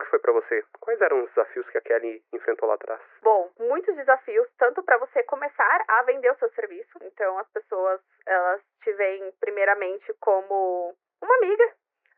que foi pra você? Quais eram os desafios que a Kelly enfrentou lá atrás? Bom, muitos desafios, tanto para você começar a vender o seu serviço. Então, as pessoas, elas te veem primeiramente como uma amiga.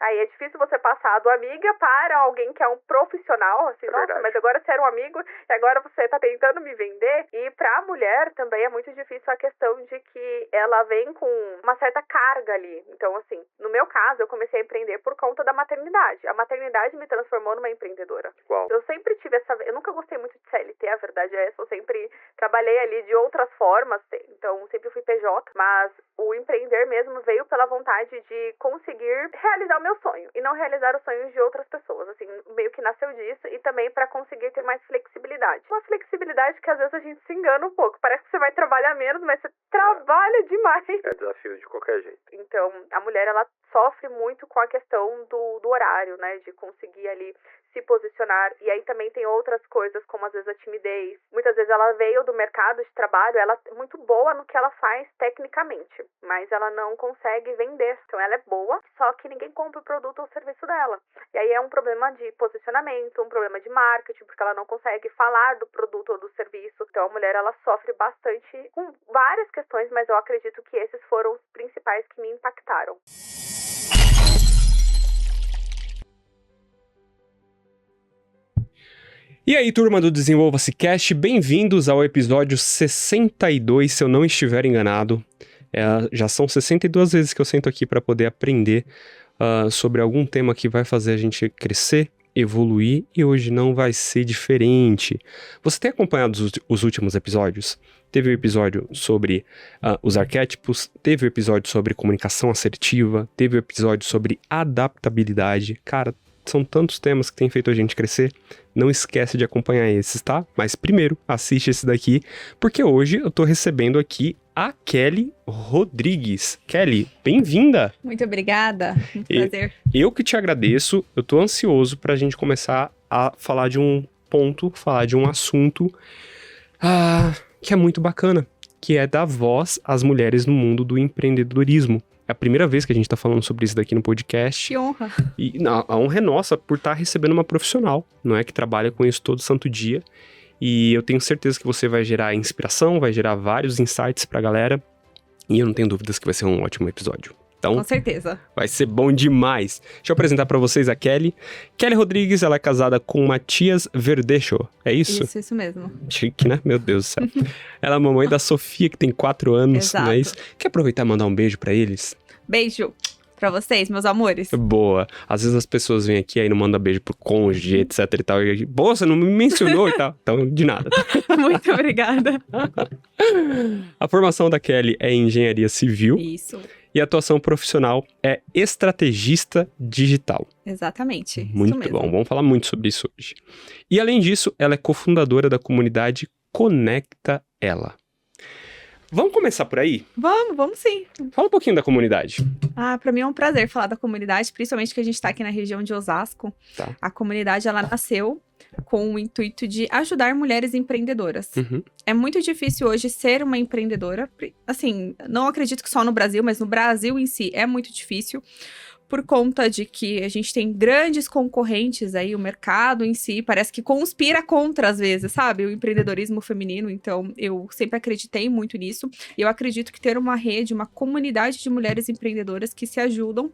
Aí é difícil você passar do amiga para alguém que é um profissional, assim, nossa, verdade. mas agora você era um amigo e agora você tá tentando me vender. E pra mulher também é muito difícil a questão de que ela vem com uma certa carga ali. Então, assim, no meu caso, eu comecei a empreender por conta da maternidade. A maternidade me transformou numa empreendedora. Uau. Eu sempre tive eu nunca gostei muito de CLT, a verdade é essa. Eu sempre trabalhei ali de outras formas, então sempre fui PJ, mas o empreender mesmo veio pela vontade de conseguir realizar o meu sonho e não realizar os sonhos de outras pessoas, assim, meio que nasceu disso, e também para conseguir ter mais flexibilidade. Uma flexibilidade que às vezes a gente se engana um pouco, parece que você vai trabalhar menos, mas você trabalha demais. É desafio de qualquer jeito. Então, a mulher, ela sofre muito com a questão do horário, né, de conseguir ali se posicionar, e aí também tem outras coisas, como às vezes a timidez. Muitas vezes ela veio do mercado de trabalho, ela é muito boa no que ela faz tecnicamente, mas ela não consegue vender. Então ela é boa, só que ninguém compra o produto ou o serviço dela. E aí é um problema de posicionamento, um problema de marketing, porque ela não consegue falar do produto ou do serviço. Então a mulher, ela sofre bastante com várias questões, mas eu acredito que esses foram os principais que me impactaram. E aí, turma do Desenvolva-se Cast, bem-vindos ao episódio 62, se eu não estiver enganado. Já são 62 vezes que eu sento aqui para poder aprender sobre algum tema que vai fazer a gente crescer, evoluir, e hoje não vai ser diferente. Você tem acompanhado os últimos episódios? Teve o episódio sobre os arquétipos, teve o episódio sobre comunicação assertiva, teve o episódio sobre adaptabilidade. Cara, são tantos temas que tem feito a gente crescer. Não esquece de acompanhar esses, tá? Mas primeiro, assiste esse daqui, porque hoje eu tô recebendo aqui a Kelly Rodrigues. Kelly, bem-vinda! Muito obrigada, um prazer. Eu que te agradeço, eu tô ansioso pra gente começar a falar de um ponto, falar de um assunto que é muito bacana, que é dar voz às mulheres no mundo do empreendedorismo. É a primeira vez que a gente tá falando sobre isso daqui no podcast. Que honra! E a honra é nossa por estar recebendo uma profissional, não é? Que trabalha com isso todo santo dia. E eu tenho certeza que você vai gerar inspiração, vai gerar vários insights pra galera. E eu não tenho dúvidas que vai ser um ótimo episódio. Então, com certeza. Vai ser bom demais. Deixa eu apresentar pra vocês a Kelly. Kelly Rodrigues, ela é casada com Matias Verdecho, é isso? Isso mesmo. Chique, né? Meu Deus do céu. Ela é a mamãe da Sofia, que tem 4 anos, Exato. não é isso? Quer aproveitar e mandar um beijo pra eles? Beijo pra vocês, meus amores. Boa. Às vezes as pessoas vêm aqui e aí não mandam beijo pro cônjuge, etc e tal. E, pô, você não me mencionou e tal. Então, de nada. Muito obrigada. A formação da Kelly é em engenharia civil. Isso. E a atuação profissional é estrategista digital. Exatamente. Muito isso mesmo. bom, vamos falar muito sobre isso hoje. E além disso, ela é cofundadora da comunidade Conecta Ela. Vamos começar por aí? Vamos sim. Fala um pouquinho da comunidade. Pra mim é um prazer falar da comunidade, principalmente que a gente tá aqui na região de Osasco. Tá. A comunidade, ela nasceu com o intuito de ajudar mulheres empreendedoras. Uhum. É muito difícil hoje ser uma empreendedora. Assim, não acredito que só no Brasil, mas no Brasil em si é muito difícil. Por conta de que a gente tem grandes concorrentes aí, o mercado em si parece que conspira contra, às vezes, sabe? O empreendedorismo feminino, então eu sempre acreditei muito nisso. E eu acredito que ter uma rede, uma comunidade de mulheres empreendedoras que se ajudam,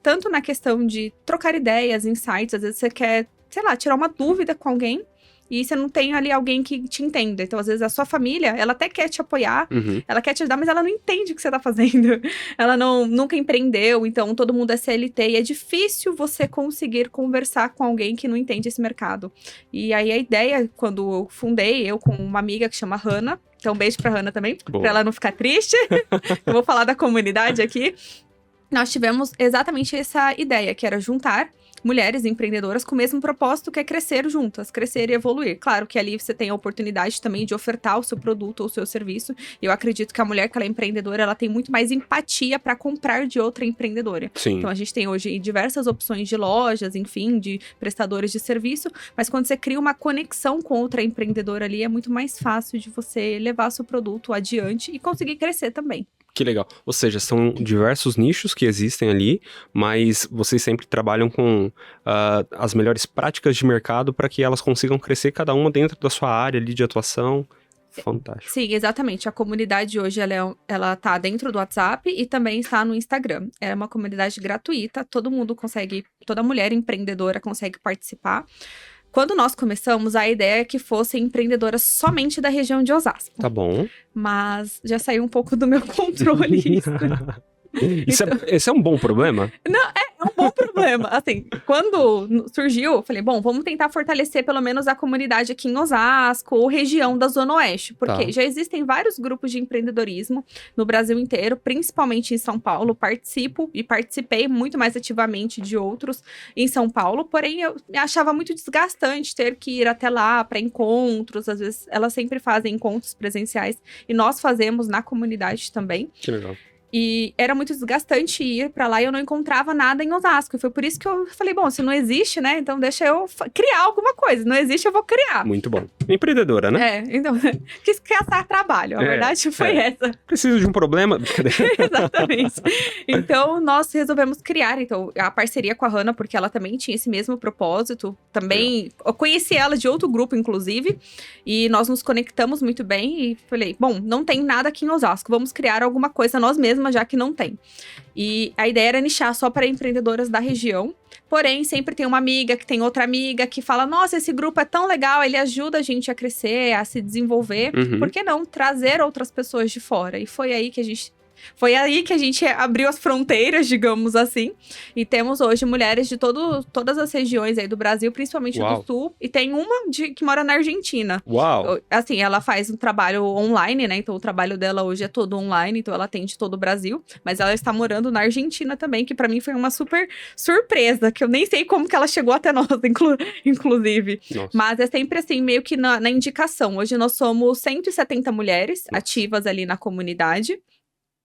tanto na questão de trocar ideias, insights, às vezes você quer, sei lá, tirar uma dúvida com alguém, e você não tem ali alguém que te entenda. Então, às vezes, a sua família, ela até quer te apoiar, ela quer te ajudar, mas ela não entende o que você tá fazendo. Ela nunca empreendeu, então todo mundo é CLT. E é difícil você conseguir conversar com alguém que não entende esse mercado. E aí, a ideia, quando eu fundei, eu com uma amiga que chama Hannah, então beijo pra Hannah também, Boa. pra ela não ficar triste. Eu vou falar da comunidade aqui. Nós tivemos exatamente essa ideia, que era juntar mulheres empreendedoras com o mesmo propósito, que é crescer juntas, crescer e evoluir. Claro que ali você tem a oportunidade também de ofertar o seu produto ou o seu serviço. E eu acredito que a mulher que ela é empreendedora, ela tem muito mais empatia para comprar de outra empreendedora. Sim. Então a gente tem hoje diversas opções de lojas, enfim, de prestadores de serviço, mas quando você cria uma conexão com outra empreendedora ali, é muito mais fácil de você levar seu produto adiante e conseguir crescer também. Que legal. Ou seja, são diversos nichos que existem ali, mas vocês sempre trabalham com as melhores práticas de mercado para que elas consigam crescer cada uma dentro da sua área ali de atuação. Fantástico. Sim, exatamente. A comunidade hoje, ela tá dentro do WhatsApp e também está no Instagram. É uma comunidade gratuita, todo mundo consegue, toda mulher empreendedora consegue participar. Quando nós começamos, a ideia é que fossem empreendedoras somente da região de Osasco. Tá bom. Mas já saiu um pouco do meu controle isso. Esse é um bom problema? Não, é um bom problema. Assim, quando surgiu, eu falei, bom, vamos tentar fortalecer pelo menos a comunidade aqui em Osasco ou região da Zona Oeste. Porque já existem vários grupos de empreendedorismo no Brasil inteiro, principalmente em São Paulo. Participo e participei muito mais ativamente de outros em São Paulo. Porém, eu achava muito desgastante ter que ir até lá para encontros. Às vezes, elas sempre fazem encontros presenciais e nós fazemos na comunidade também. Que legal. E era muito desgastante ir pra lá e eu não encontrava nada em Osasco. E foi por isso que eu falei, bom, se não existe, né? Então deixa eu criar alguma coisa. Não existe, eu vou criar. Muito bom. Empreendedora, né? Então, quis caçar trabalho. A verdade foi essa. Preciso de um problema. Exatamente. Então, nós resolvemos criar a parceria com a Hannah, porque ela também tinha esse mesmo propósito. Também, eu conheci ela de outro grupo, inclusive. E nós nos conectamos muito bem. E falei, bom, não tem nada aqui em Osasco. Vamos criar alguma coisa nós mesmos, já que não tem. E a ideia era nichar só para empreendedoras da região. Porém, sempre tem uma amiga que tem outra amiga que fala, nossa, esse grupo é tão legal, ele ajuda a gente a crescer, a se desenvolver. Por que não trazer outras pessoas de fora? E foi aí que a gente abriu as fronteiras, digamos assim. E temos hoje mulheres de todas as regiões aí do Brasil, principalmente do Sul. E tem uma que mora na Argentina. Uau! Assim, ela faz um trabalho online, né? Então, o trabalho dela hoje é todo online. Então, ela atende todo o Brasil. Mas ela está morando na Argentina também, que pra mim foi uma super surpresa. Que eu nem sei como que ela chegou até nós, inclusive. Nossa. Mas é sempre assim, meio que na indicação. Hoje nós somos 170 mulheres ativas ali na comunidade.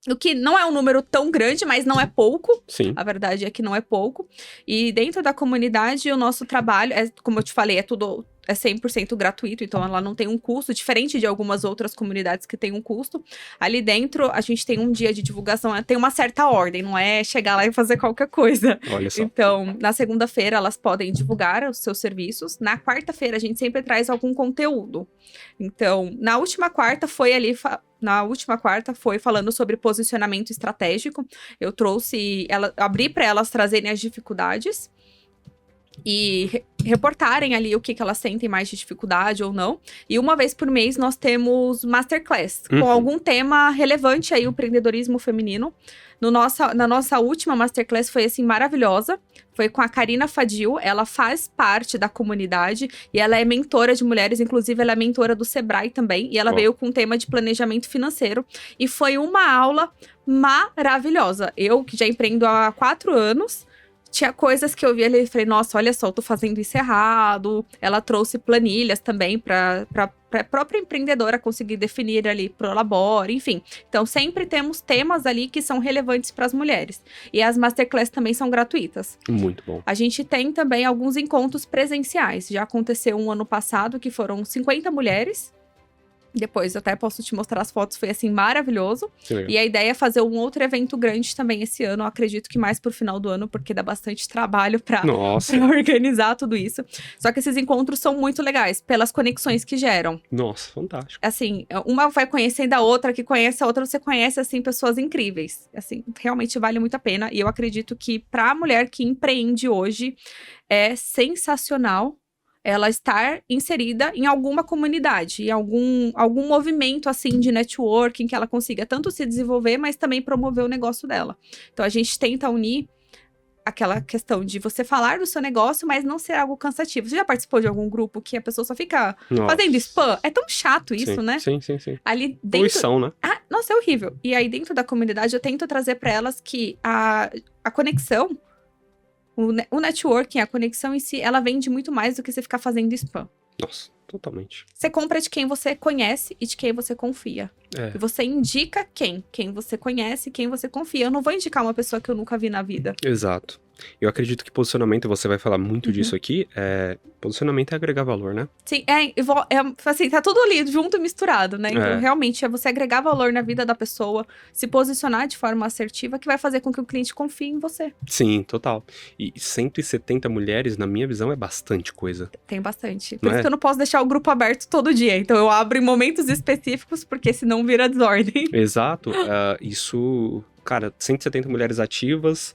O que não é um número tão grande, mas não é pouco. Sim. A verdade é que não é pouco. E dentro da comunidade, o nosso trabalho, como eu te falei, é 100% gratuito, então ela não tem um custo, diferente de algumas outras comunidades que tem um custo. Ali dentro, a gente tem um dia de divulgação, tem uma certa ordem, não é chegar lá e fazer qualquer coisa. Olha só. Então, na segunda-feira, elas podem divulgar os seus serviços. Na quarta-feira, a gente sempre traz algum conteúdo. Então, na última quarta foi falando sobre posicionamento estratégico. Eu abri para elas trazerem as dificuldades e reportarem ali o que elas sentem mais de dificuldade ou não. E uma vez por mês nós temos masterclass com algum tema relevante aí, o empreendedorismo feminino. Na nossa última masterclass foi assim maravilhosa. Foi com a Karina Fadil, ela faz parte da comunidade e ela é mentora de mulheres, inclusive ela é mentora do Sebrae também. E ela veio com um tema de planejamento financeiro e foi uma aula maravilhosa. Eu que já empreendo há 4 anos, tinha coisas que eu via ali e falei, nossa, olha só, eu tô fazendo isso errado. Ela trouxe planilhas também para a própria empreendedora conseguir definir ali pro Labore, enfim. Então, sempre temos temas ali que são relevantes para as mulheres. E as masterclass também são gratuitas. Muito bom. A gente tem também alguns encontros presenciais. Já aconteceu um ano passado que foram 50 mulheres. Depois eu até posso te mostrar as fotos, foi assim, maravilhoso. E a ideia é fazer um outro evento grande também esse ano, eu acredito que mais pro final do ano, porque dá bastante trabalho pra organizar tudo isso. Só que esses encontros são muito legais, pelas conexões que geram. Nossa, fantástico. Assim, uma vai conhecendo a outra, que conhece a outra, você conhece, assim, pessoas incríveis. Assim, realmente vale muito a pena. E eu acredito que pra mulher que empreende hoje, é sensacional ela estar inserida em alguma comunidade, em algum movimento, assim, de networking, que ela consiga tanto se desenvolver, mas também promover o negócio dela. Então, a gente tenta unir aquela questão de você falar do seu negócio, mas não ser algo cansativo. Você já participou de algum grupo que a pessoa só fica fazendo spam? É tão chato isso, né? Sim. Ali dentro... Poluição, né? Nossa, é horrível. E aí, dentro da comunidade, eu tento trazer para elas que a conexão, o networking, a conexão em si, ela vende muito mais do que você ficar fazendo spam. Nossa, totalmente. Você compra de quem você conhece e de quem você confia. E você indica quem você conhece e quem você confia. Eu não vou indicar uma pessoa que eu nunca vi na vida. Exato. Eu acredito que posicionamento, você vai falar muito disso aqui, posicionamento é agregar valor, né? Sim, assim, tá tudo ali, junto e misturado, né? Então, realmente, é você agregar valor na vida da pessoa, se posicionar de forma assertiva, que vai fazer com que o cliente confie em você. Sim, total. E 170 mulheres, na minha visão, é bastante coisa. Tem bastante. Por isso que eu não posso deixar o grupo aberto todo dia. Então, eu abro em momentos específicos, porque senão vira desordem. Exato. Isso, cara, 170 mulheres ativas,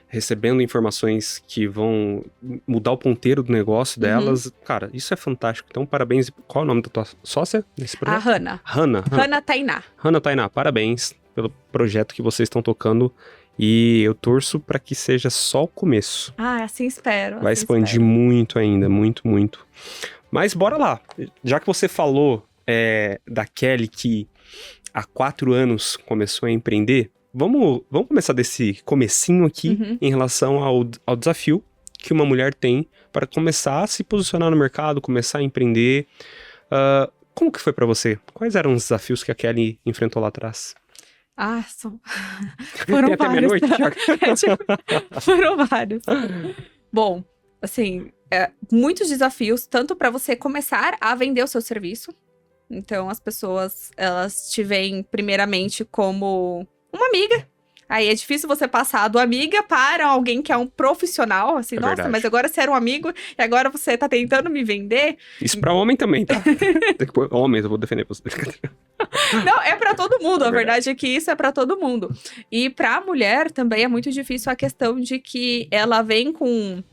recebendo informações que vão mudar o ponteiro do negócio delas. Cara, isso é fantástico. Então, parabéns. Qual é o nome da tua sócia nesse projeto? A Hannah. Hannah Tainá. Hannah Tainá, parabéns pelo projeto que vocês estão tocando. E eu torço para que seja só o começo. Assim espero. Vai expandir muito ainda, muito, muito. Mas bora lá. Já que você falou da Kelly que há 4 anos começou a empreender, vamos começar desse comecinho aqui em relação ao desafio que uma mulher tem para começar a se posicionar no mercado, começar a empreender. Como que foi para você? Quais eram os desafios que a Kelly enfrentou lá atrás? Foram até vários. meia-noite, Foram vários. Bom, assim, muitos desafios, tanto para você começar a vender o seu serviço. Então, as pessoas, elas te veem primeiramente como uma amiga. Aí é difícil você passar do amiga para alguém que é um profissional, assim, nossa, verdade. mas agora você era um amigo e agora você tá tentando me vender. Isso pra homem também, tá? Homens, eu vou defender você. Não, é pra todo mundo, a verdade é que isso é pra todo mundo. E pra mulher também é muito difícil a questão de que ela vem com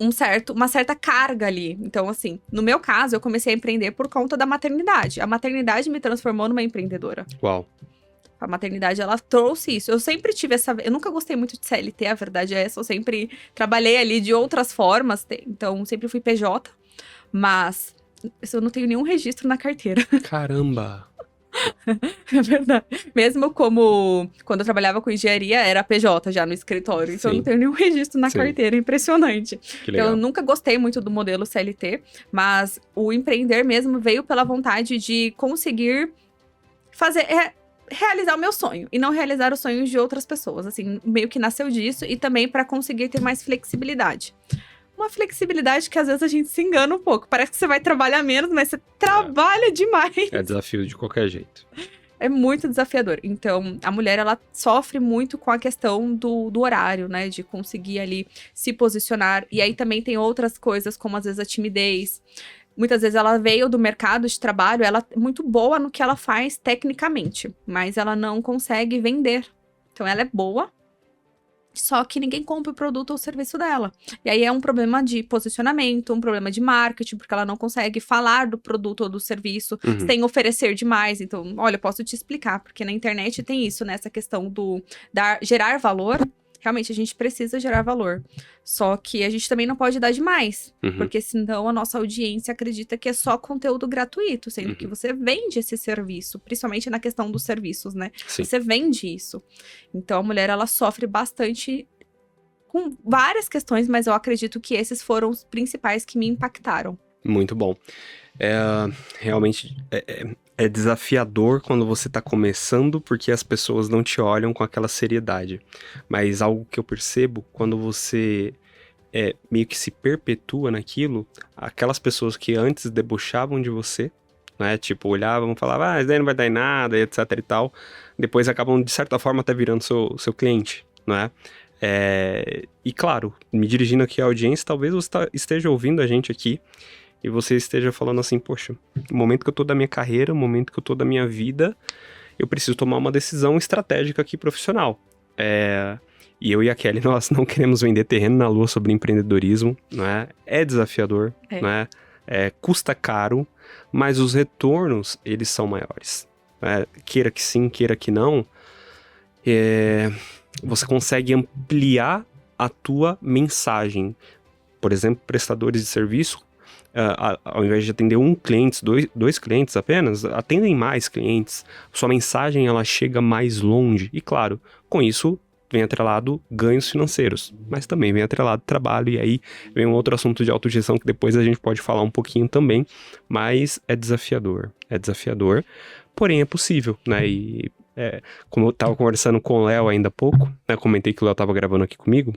uma certa carga ali. Então, assim, no meu caso, eu comecei a empreender por conta da maternidade. A maternidade me transformou numa empreendedora. Uau. A maternidade, ela trouxe isso. Eu sempre tive eu nunca gostei muito de CLT, a verdade é essa. Eu sempre trabalhei ali de outras formas. Então, sempre fui PJ. Mas eu não tenho nenhum registro na carteira. Caramba. É verdade. Mesmo como quando eu trabalhava com engenharia, era PJ já no escritório. Então, eu não tenho nenhum registro na carteira. Impressionante. Que legal. Então, eu nunca gostei muito do modelo CLT. Mas o empreender mesmo veio pela vontade de conseguir realizar o meu sonho e não realizar os sonhos de outras pessoas, assim, meio que nasceu disso e também para conseguir ter mais flexibilidade. Uma flexibilidade que às vezes a gente se engana um pouco. Parece que você vai trabalhar menos, mas você trabalha demais. É desafio de qualquer jeito. É muito desafiador. Então, a mulher, ela sofre muito com a questão do horário, né? De conseguir ali se posicionar. E aí também tem outras coisas, como às vezes a timidez. Muitas vezes ela veio do mercado de trabalho, ela é muito boa no que ela faz tecnicamente, mas ela não consegue vender. Então ela é boa, só que ninguém compra o produto ou o serviço dela. E aí é um problema de posicionamento, um problema de marketing, porque ela não consegue falar do produto ou do serviço sem oferecer demais. Então, olha, eu posso te explicar, porque na internet tem isso, né? Essa questão do gerar valor. Realmente, a gente precisa gerar valor. Só que a gente também não pode dar demais. Porque senão a nossa audiência acredita que é só conteúdo gratuito. Sendo que você vende esse serviço. Principalmente na questão dos serviços, né? Sim. Você vende isso. Então, a mulher, ela sofre bastante com várias questões. Mas eu acredito que esses foram os principais que me impactaram. Muito bom. Realmente é desafiador quando você tá começando, porque as pessoas não te olham com aquela seriedade. Mas algo que eu percebo, quando você meio que se perpetua naquilo, aquelas pessoas que antes debochavam de você, né, tipo, olhavam e falavam, isso daí não vai dar em nada, etc e tal, depois acabam, de certa forma, até virando seu cliente, né? E claro, me dirigindo aqui à audiência, talvez você esteja ouvindo a gente aqui, e você esteja falando assim, poxa, no momento que eu tô da minha carreira, no momento que eu tô da minha vida, eu preciso tomar uma decisão estratégica aqui profissional. E eu e a Kelly, nós não queremos vender terreno na lua sobre empreendedorismo, né? É desafiador, né? Custa caro, mas os retornos, eles são maiores. Queira que sim, queira que não, você consegue ampliar a tua mensagem. Por exemplo, prestadores de serviço, ao invés de atender um cliente, dois clientes apenas, atendem mais clientes. Sua mensagem, ela chega mais longe. E claro, com isso vem atrelado ganhos financeiros, mas também vem atrelado trabalho. E aí vem um outro assunto de autogestão que depois a gente pode falar um pouquinho também. Mas é desafiador, porém é possível, né? E como eu estava conversando com o Léo ainda há pouco, né? Comentei que o Léo estava gravando aqui comigo.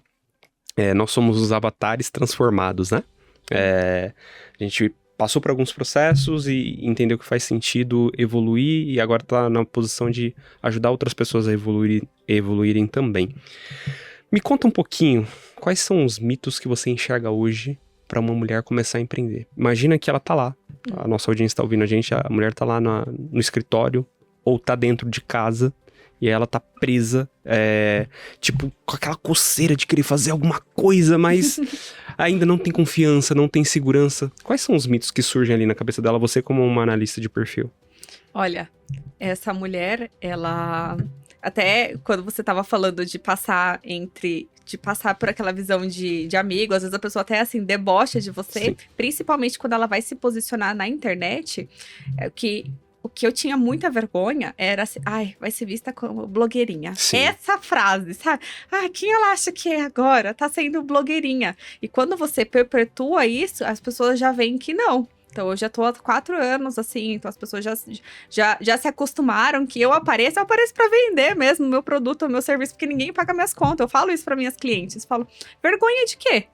nós somos os avatares transformados, né? A gente passou por alguns processos e entendeu que faz sentido evoluir e agora tá na posição de ajudar outras pessoas a evoluírem também. Me conta um pouquinho, quais são os mitos que você enxerga hoje para uma mulher começar a empreender? Imagina que ela tá lá, a nossa audiência tá ouvindo a gente, a mulher tá lá no escritório ou tá dentro de casa e ela tá presa, tipo, com aquela coceira de querer fazer alguma coisa, mas ainda não tem confiança, não tem segurança. Quais são os mitos que surgem ali na cabeça dela, você como uma analista de perfil? Olha, essa mulher, ela... Até quando você tava falando de passar por aquela visão de amigo, às vezes a pessoa até, assim, debocha de você. Sim. Principalmente quando ela vai se posicionar na internet, o que eu tinha muita vergonha era assim, vai ser vista como blogueirinha. Sim. Essa frase, sabe? Quem ela acha que é agora? Tá sendo blogueirinha. E quando você perpetua isso, as pessoas já veem que não. Então, eu já tô há 4 anos, assim, então as pessoas já se acostumaram que eu apareço pra vender mesmo o meu produto, o meu serviço, porque ninguém paga minhas contas. Eu falo isso pra minhas clientes, falo, vergonha de quê?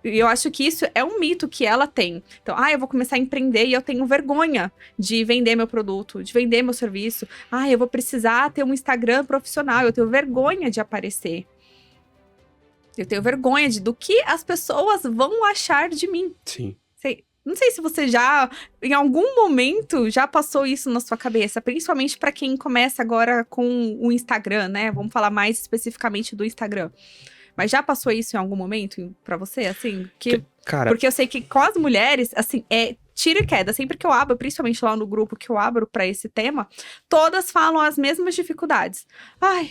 E eu acho que isso é um mito que ela tem. Então, eu vou começar a empreender e eu tenho vergonha de vender meu produto, de vender meu serviço. Eu vou precisar ter um Instagram profissional, eu tenho vergonha de aparecer. Eu tenho vergonha do que as pessoas vão achar de mim. Sim. Não sei se você já, em algum momento, já passou isso na sua cabeça. Principalmente para quem começa agora com o Instagram, né? Vamos falar mais especificamente do Instagram. Mas já passou isso em algum momento pra você, assim? Cara... Porque eu sei que com as mulheres, assim, tiro e queda. Sempre que eu abro, principalmente lá no grupo que eu abro pra esse tema, todas falam as mesmas dificuldades.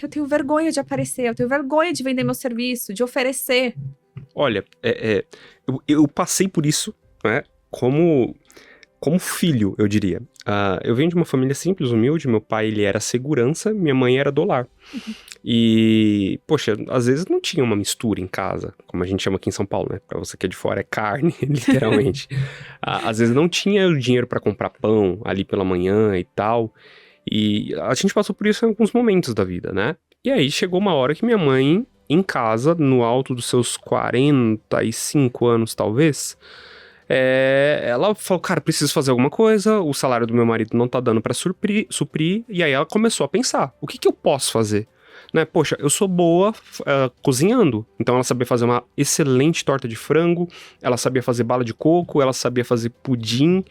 Eu tenho vergonha de aparecer, eu tenho vergonha de vender meu serviço, de oferecer. Olha, eu passei por isso, né? Como filho, eu diria. Eu venho de uma família simples, humilde. Meu pai, ele era segurança, minha mãe era dólar. E, poxa, às vezes não tinha uma mistura em casa, como a gente chama aqui em São Paulo, né? Pra você que é de fora, é carne, literalmente. Às vezes não tinha o dinheiro pra comprar pão ali pela manhã e tal. E a gente passou por isso em alguns momentos da vida, né? E aí chegou uma hora que minha mãe, em casa, no alto dos seus 45 anos, talvez... ela falou, cara, preciso fazer alguma coisa, o salário do meu marido não tá dando pra suprir, e aí ela começou a pensar, o que eu posso fazer? Né? Poxa, eu sou boa cozinhando, então ela sabia fazer uma excelente torta de frango, ela sabia fazer bala de coco, ela sabia fazer pudim,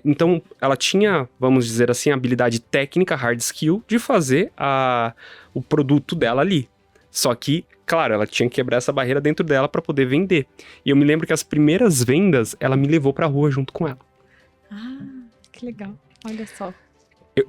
então ela tinha, vamos dizer assim, a habilidade técnica, hard skill, de fazer o produto dela ali. Só que, claro, ela tinha que quebrar essa barreira dentro dela pra poder vender. E eu me lembro que as primeiras vendas, ela me levou pra rua junto com ela. Que legal. Olha só.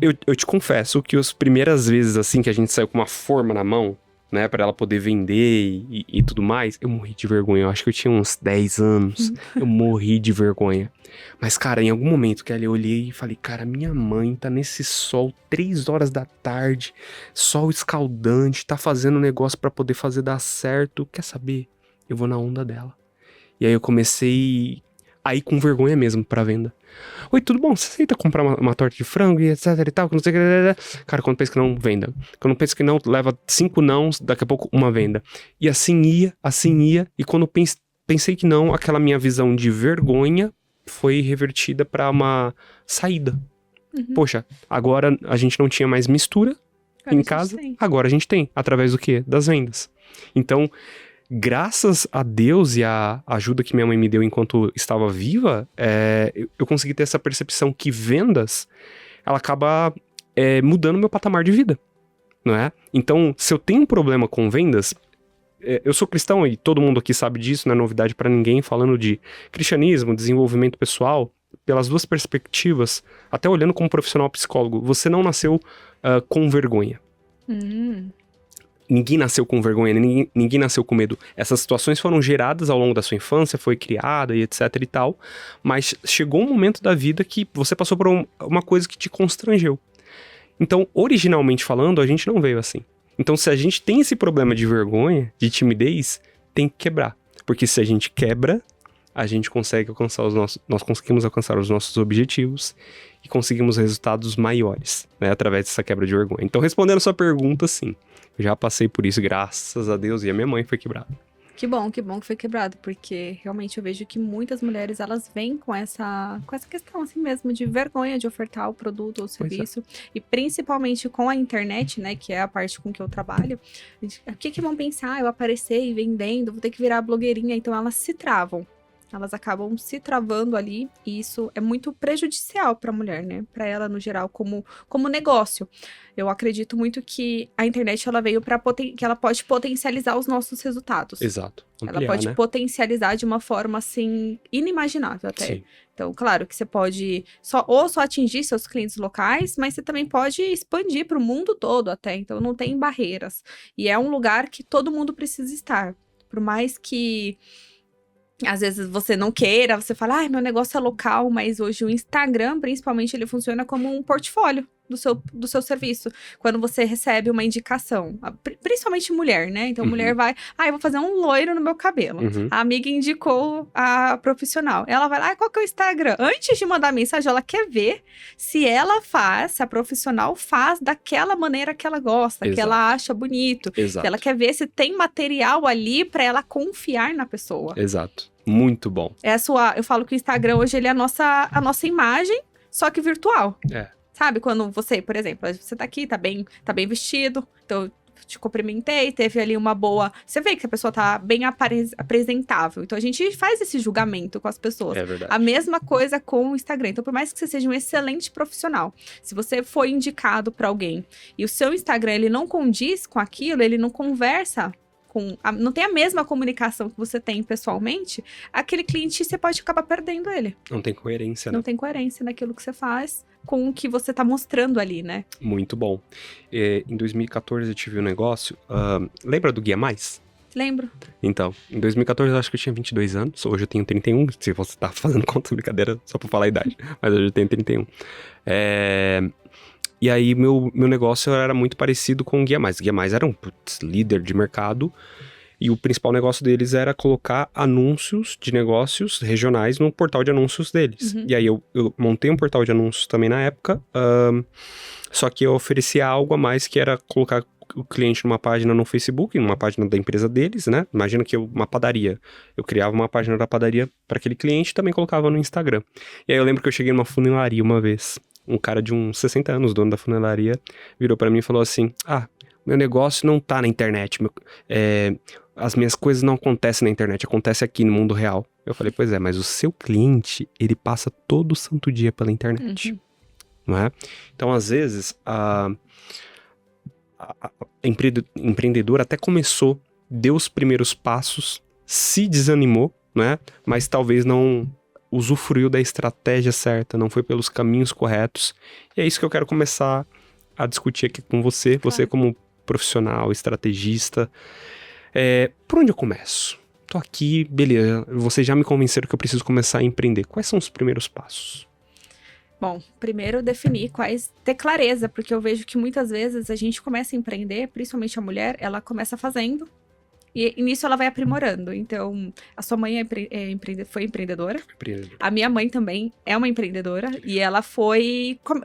Eu te confesso que as primeiras vezes, assim, que a gente saiu com uma forma na mão, né, pra ela poder vender e tudo mais, eu morri de vergonha. Eu acho que eu tinha uns 10 anos. Eu morri de vergonha. Mas, cara, em algum momento que eu olhei e falei, cara, minha mãe tá nesse sol, 3 horas da tarde, sol escaldante, tá fazendo um negócio pra poder fazer dar certo. Quer saber? Eu vou na onda dela. E aí eu comecei a ir com vergonha mesmo pra venda. Oi, tudo bom? Você aceita comprar uma torta de frango e etc e tal? Não sei o que. Cara, quando pensa que não, venda. Quando pensa que não, leva 5 nãos, daqui a pouco uma venda. E assim ia. E quando pensei que não, aquela minha visão de vergonha foi revertida pra uma saída. Poxa, agora a gente não tinha mais mistura em casa. Agora a gente tem. Através do quê? Das vendas. Então, graças a Deus e a ajuda que minha mãe me deu enquanto estava viva, eu consegui ter essa percepção que vendas, ela acaba mudando meu patamar de vida, não é? Então, se eu tenho um problema com vendas, eu sou cristão e todo mundo aqui sabe disso, não é novidade pra ninguém, falando de cristianismo, desenvolvimento pessoal, pelas duas perspectivas, até olhando como profissional psicólogo, você não nasceu com vergonha. Ninguém nasceu com vergonha, ninguém nasceu com medo. Essas situações foram geradas ao longo da sua infância, foi criada e etc e tal, mas chegou um momento da vida que você passou por uma coisa que te constrangeu. Então, originalmente falando, a gente não veio assim. Então, se a gente tem esse problema de vergonha, de timidez, tem que quebrar. Porque se a gente quebra, a gente consegue alcançar nós conseguimos alcançar os nossos objetivos e conseguimos resultados maiores, né, através dessa quebra de vergonha. Então, respondendo a sua pergunta, sim. Eu já passei por isso, graças a Deus, e a minha mãe foi quebrada. Que bom que foi quebrado, porque realmente eu vejo que muitas mulheres, elas vêm com essa questão assim mesmo, de vergonha de ofertar o produto ou o serviço, e principalmente com a internet, né, que é a parte com que eu trabalho, o que vão pensar? Eu aparecer e vendendo, vou ter que virar blogueirinha, então elas se travam. Elas acabam se travando ali, e isso é muito prejudicial para a mulher, né? Para ela, no geral, como negócio. Eu acredito muito que a internet, ela veio para que ela pode potencializar os nossos resultados. Exato. Ampliar, ela pode né? potencializar de uma forma, assim, inimaginável até. Sim. Então, claro que você pode só atingir seus clientes locais, mas você também pode expandir para o mundo todo até. Então, não tem barreiras. E é um lugar que todo mundo precisa estar. Por mais que às vezes você não queira, você fala, meu negócio é local, mas hoje o Instagram, principalmente, ele funciona como um portfólio do seu serviço. Quando você recebe uma indicação, principalmente mulher, né? Então, mulher vai, eu vou fazer um loiro no meu cabelo. A amiga indicou a profissional. Ela vai lá, qual que é o Instagram? Antes de mandar mensagem, ela quer ver se a profissional faz daquela maneira que ela gosta, que ela acha bonito. Exato. Ela quer ver se tem material ali para ela confiar na pessoa. Exato. Muito bom. Eu falo que o Instagram hoje ele é a nossa imagem, só que virtual. Sabe, quando você, por exemplo, você tá aqui, tá bem vestido, então eu te cumprimentei, teve ali uma boa... Você vê que a pessoa tá bem apresentável. Então, a gente faz esse julgamento com as pessoas. É verdade. A mesma coisa com o Instagram. Então, por mais que você seja um excelente profissional, se você foi indicado pra alguém e o seu Instagram, ele não condiz com aquilo, ele não conversa... não tem a mesma comunicação que você tem pessoalmente, aquele cliente, você pode acabar perdendo ele. Não tem coerência, né? Não tem coerência naquilo que você faz com o que você tá mostrando ali, né? Muito bom. Em 2014 eu tive um negócio, lembra do Guia Mais? Lembro. Então, em 2014 eu acho que eu tinha 22 anos, hoje eu tenho 31, se você tá fazendo conta, brincadeira, só pra falar a idade, mas hoje eu tenho 31. E aí, meu negócio era muito parecido com o Guia Mais. O Guia Mais era um líder de mercado e o principal negócio deles era colocar anúncios de negócios regionais no portal de anúncios deles. E aí, eu montei um portal de anúncios também na época, só que eu oferecia algo a mais, que era colocar o cliente numa página no Facebook, numa página da empresa deles, né? Imagina que uma padaria. Eu criava uma página da padaria para aquele cliente e também colocava no Instagram. E aí, eu lembro que eu cheguei numa funilaria uma vez. Um cara de uns 60 anos, dono da funelaria, virou pra mim e falou assim, meu negócio não tá na internet, as minhas coisas não acontecem na internet, acontece aqui no mundo real. Eu falei, pois é, mas o seu cliente, ele passa todo santo dia pela internet, não é? Então, às vezes, a empreendedora até começou, deu os primeiros passos, se desanimou, né? Mas talvez não... usufruiu da estratégia certa, não foi pelos caminhos corretos. E é isso que eu quero começar a discutir aqui com você. Claro. Você como profissional, estrategista. Por onde eu começo? Tô aqui, beleza. Vocês já me convenceram que eu preciso começar a empreender. Quais são os primeiros passos? Bom, primeiro definir ter clareza, porque eu vejo que muitas vezes a gente começa a empreender, principalmente a mulher, ela começa fazendo, e nisso ela vai aprimorando. Então, a sua mãe foi empreendedora. A minha mãe também é uma empreendedora. E ela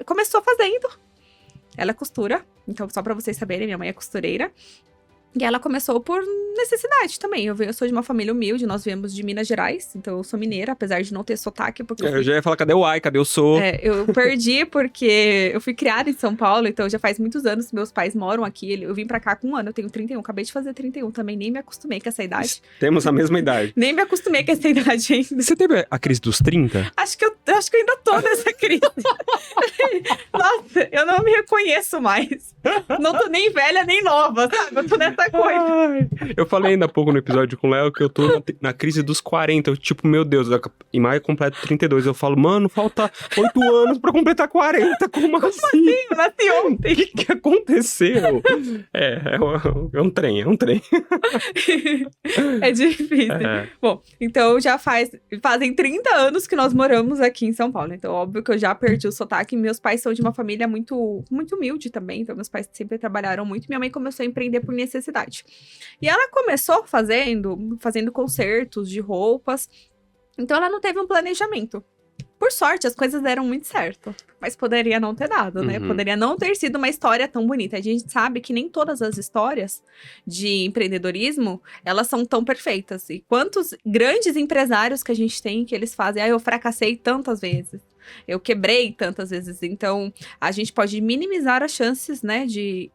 começou fazendo. Ela costura. Então, só pra vocês saberem, minha mãe é costureira. E ela começou por necessidade também. Eu sou de uma família humilde, nós viemos de Minas Gerais, então eu sou mineira, apesar de não ter sotaque. Porque eu já ia falar, cadê o ai, cadê o sou? Eu perdi porque eu fui criada em São Paulo, então já faz muitos anos que meus pais moram aqui. Eu vim pra cá com 1 ano, eu tenho 31, acabei de fazer 31 também, nem me acostumei com essa idade. Temos a mesma idade. Nem me acostumei com essa idade ainda. Você teve a crise dos 30? Acho que eu ainda tô nessa crise. Nossa, eu não me reconheço mais. Não tô nem velha, nem nova, sabe? Eu tô nessa coisa. Eu falei ainda há pouco no episódio com o Léo que eu tô na crise dos 40. Eu, tipo, meu Deus, em maio eu completo 32. Eu falo, mano, falta 8 anos pra completar 40. Como assim? Eu nasci ontem. O que aconteceu? É um trem. É difícil. Bom, então já fazem 30 anos que nós moramos aqui em São Paulo. Então, óbvio que eu já perdi o sotaque. Meus pais são de uma família muito, muito humilde também. Então, meus pais sempre trabalharam muito. Minha mãe começou a empreender por necessidade. E ela começou fazendo concertos de roupas. Então, ela não teve um planejamento. Por sorte, as coisas deram muito certo. Mas poderia não ter dado, né? Poderia não ter sido uma história tão bonita. A gente sabe que nem todas as histórias de empreendedorismo, elas são tão perfeitas. E quantos grandes empresários que a gente tem que eles fazem, eu fracassei tantas vezes. Eu quebrei tantas vezes. Então, a gente pode minimizar as chances, né, de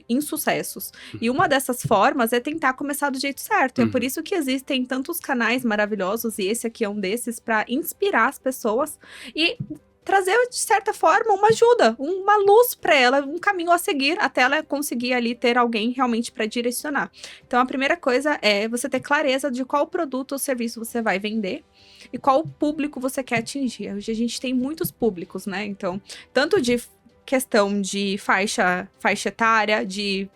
insucessos. E uma dessas formas é tentar começar do jeito certo. É por isso que existem tantos canais maravilhosos, e esse aqui é um desses, para inspirar as pessoas e trazer, de certa forma, uma ajuda, uma luz para ela, um caminho a seguir, até ela conseguir ali ter alguém realmente para direcionar. Então, a primeira coisa é você ter clareza de qual produto ou serviço você vai vender e qual público você quer atingir. Hoje a gente tem muitos públicos, né? Então, tanto de questão de faixa etária, de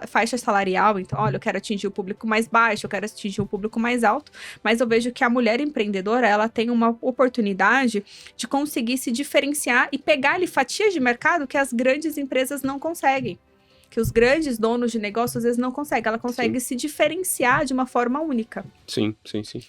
faixa salarial. Então, olha, eu quero atingir o público mais baixo, eu quero atingir o público mais alto, mas eu vejo que a mulher empreendedora, ela tem uma oportunidade de conseguir se diferenciar e pegar ali fatias de mercado que as grandes empresas não conseguem, que os grandes donos de negócio às vezes não conseguem. Ela consegue se diferenciar de uma forma única. Sim.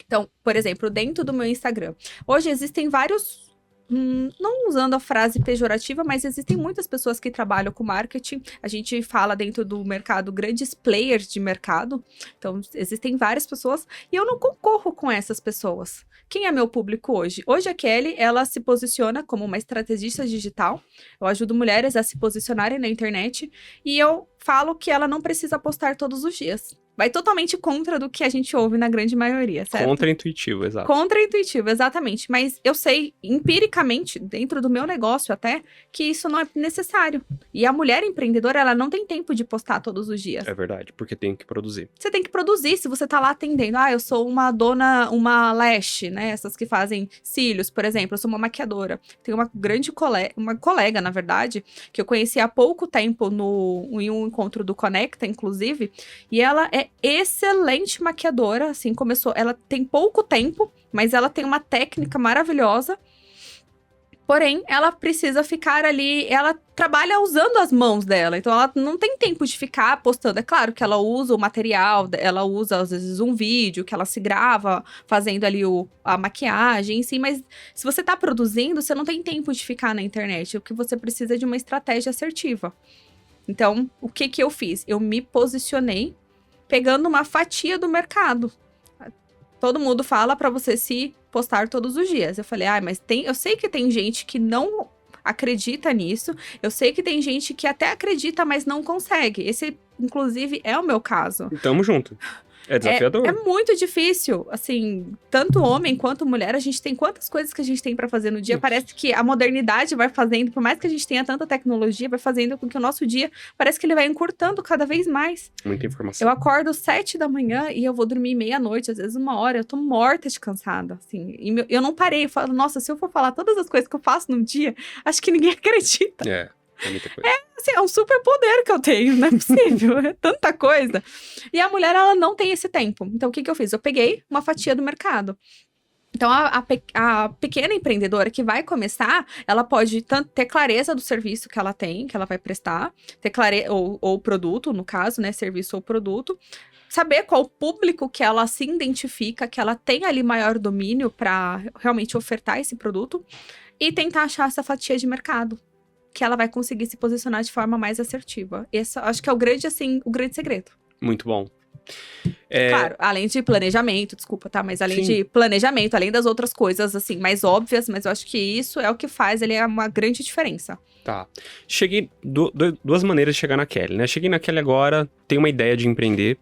Então, por exemplo, dentro do meu Instagram, hoje existem vários, não usando a frase pejorativa, mas existem muitas pessoas que trabalham com marketing. A gente fala dentro do mercado grandes players de mercado. Então, existem várias pessoas e eu não concorro com essas pessoas. Quem é meu público hoje? Hoje a Kelly, ela se posiciona como uma estrategista digital. Eu ajudo mulheres a se posicionarem na internet e eu falo que ela não precisa postar todos os dias. Vai totalmente contra do que a gente ouve na grande maioria, certo? Contra-intuitivo, exato. Contra-intuitivo, exatamente. Mas eu sei, empiricamente, dentro do meu negócio até, que isso não é necessário. E a mulher empreendedora, ela não tem tempo de postar todos os dias. É verdade, porque tem que produzir. Você tem que produzir, se você tá lá atendendo. Eu sou uma uma lash, né? Essas que fazem cílios, por exemplo. Eu sou uma maquiadora. Tenho uma grande colega, na verdade, que eu conheci há pouco tempo em um encontro do Conecta, inclusive. E ela é excelente maquiadora, assim, ela tem pouco tempo, mas ela tem uma técnica maravilhosa. Porém, ela precisa ficar ali, ela trabalha usando as mãos dela, então ela não tem tempo de ficar postando. É claro que ela usa o material, ela usa às vezes um vídeo, que ela se grava fazendo ali a maquiagem, sim, mas se você tá produzindo, você não tem tempo de ficar na internet, o que você precisa é de uma estratégia assertiva. Então, o que eu fiz? Eu me posicionei pegando uma fatia do mercado. Todo mundo fala para você se postar todos os dias. Eu falei, mas eu sei que tem gente que não acredita nisso. Eu sei que tem gente que até acredita, mas não consegue. Esse, inclusive, é o meu caso. Tamo junto. É desafiador. É muito difícil, assim, tanto homem quanto mulher, a gente tem quantas coisas que a gente tem pra fazer no dia. Nossa. Parece que a modernidade vai fazendo, por mais que a gente tenha tanta tecnologia, vai fazendo com que o nosso dia, parece que ele vai encurtando cada vez mais. Muita informação. Eu acordo 7 da manhã e eu vou dormir meia-noite, às vezes 1 hora, eu tô morta de cansada, assim. E eu não parei, eu falo, nossa, se eu for falar todas as coisas que eu faço num dia, acho que ninguém acredita. É muita coisa. Assim, é um super poder que eu tenho, não é possível, é tanta coisa. E a mulher, ela não tem esse tempo. Então, o que eu fiz? Eu peguei uma fatia do mercado. Então, a pequena empreendedora que vai começar, ela pode tanto ter clareza do serviço que ela tem, que ela vai prestar, ter clareza, ou produto, no caso, né, serviço ou produto, saber qual público que ela se identifica, que ela tem ali maior domínio para realmente ofertar esse produto, e tentar achar essa fatia de mercado, que ela vai conseguir se posicionar de forma mais assertiva. Esse, acho que é o grande segredo. Muito bom. Claro, além de planejamento, desculpa, tá? Mas além Sim. de planejamento, além das outras coisas, assim, mais óbvias, mas eu acho que isso é o que faz, ele é uma grande diferença. Tá. Cheguei, duas maneiras de chegar na Kelly, né? Cheguei na Kelly agora, tenho uma ideia de empreender,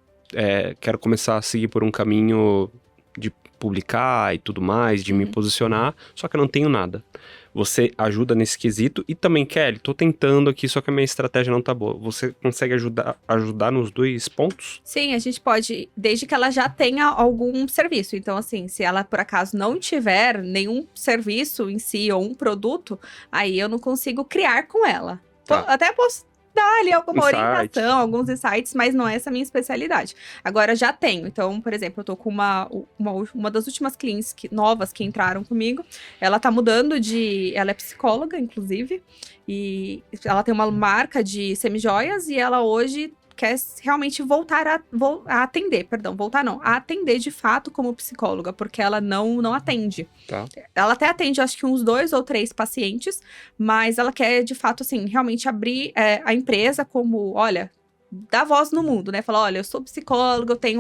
quero começar a seguir por um caminho de publicar e tudo mais, de me posicionar, só que eu não tenho nada. Você ajuda nesse quesito e também, Kelly, tô tentando aqui, só que a minha estratégia não tá boa. Você consegue ajudar nos 2 pontos? Sim, a gente pode, desde que ela já tenha algum serviço. Então, assim, se ela por acaso não tiver nenhum serviço em si ou um produto, aí eu não consigo criar com ela. Tá. Até posso dar ali alguma Insight. orientação, alguns insights, mas não é essa a minha especialidade. Agora, já tenho. Então, por exemplo, eu tô com uma das últimas clientes novas que entraram comigo. Ela tá mudando ela é psicóloga, inclusive, e ela tem uma marca de semijoias e ela hoje quer realmente voltar a atender, perdão, voltar não, a atender de fato como psicóloga, porque ela não atende. Tá. Ela até atende, acho que uns 2 ou 3 pacientes, mas ela quer, de fato, assim, realmente abrir a empresa como, olha, dá voz no mundo, né? Falar, olha, eu sou psicóloga, eu tenho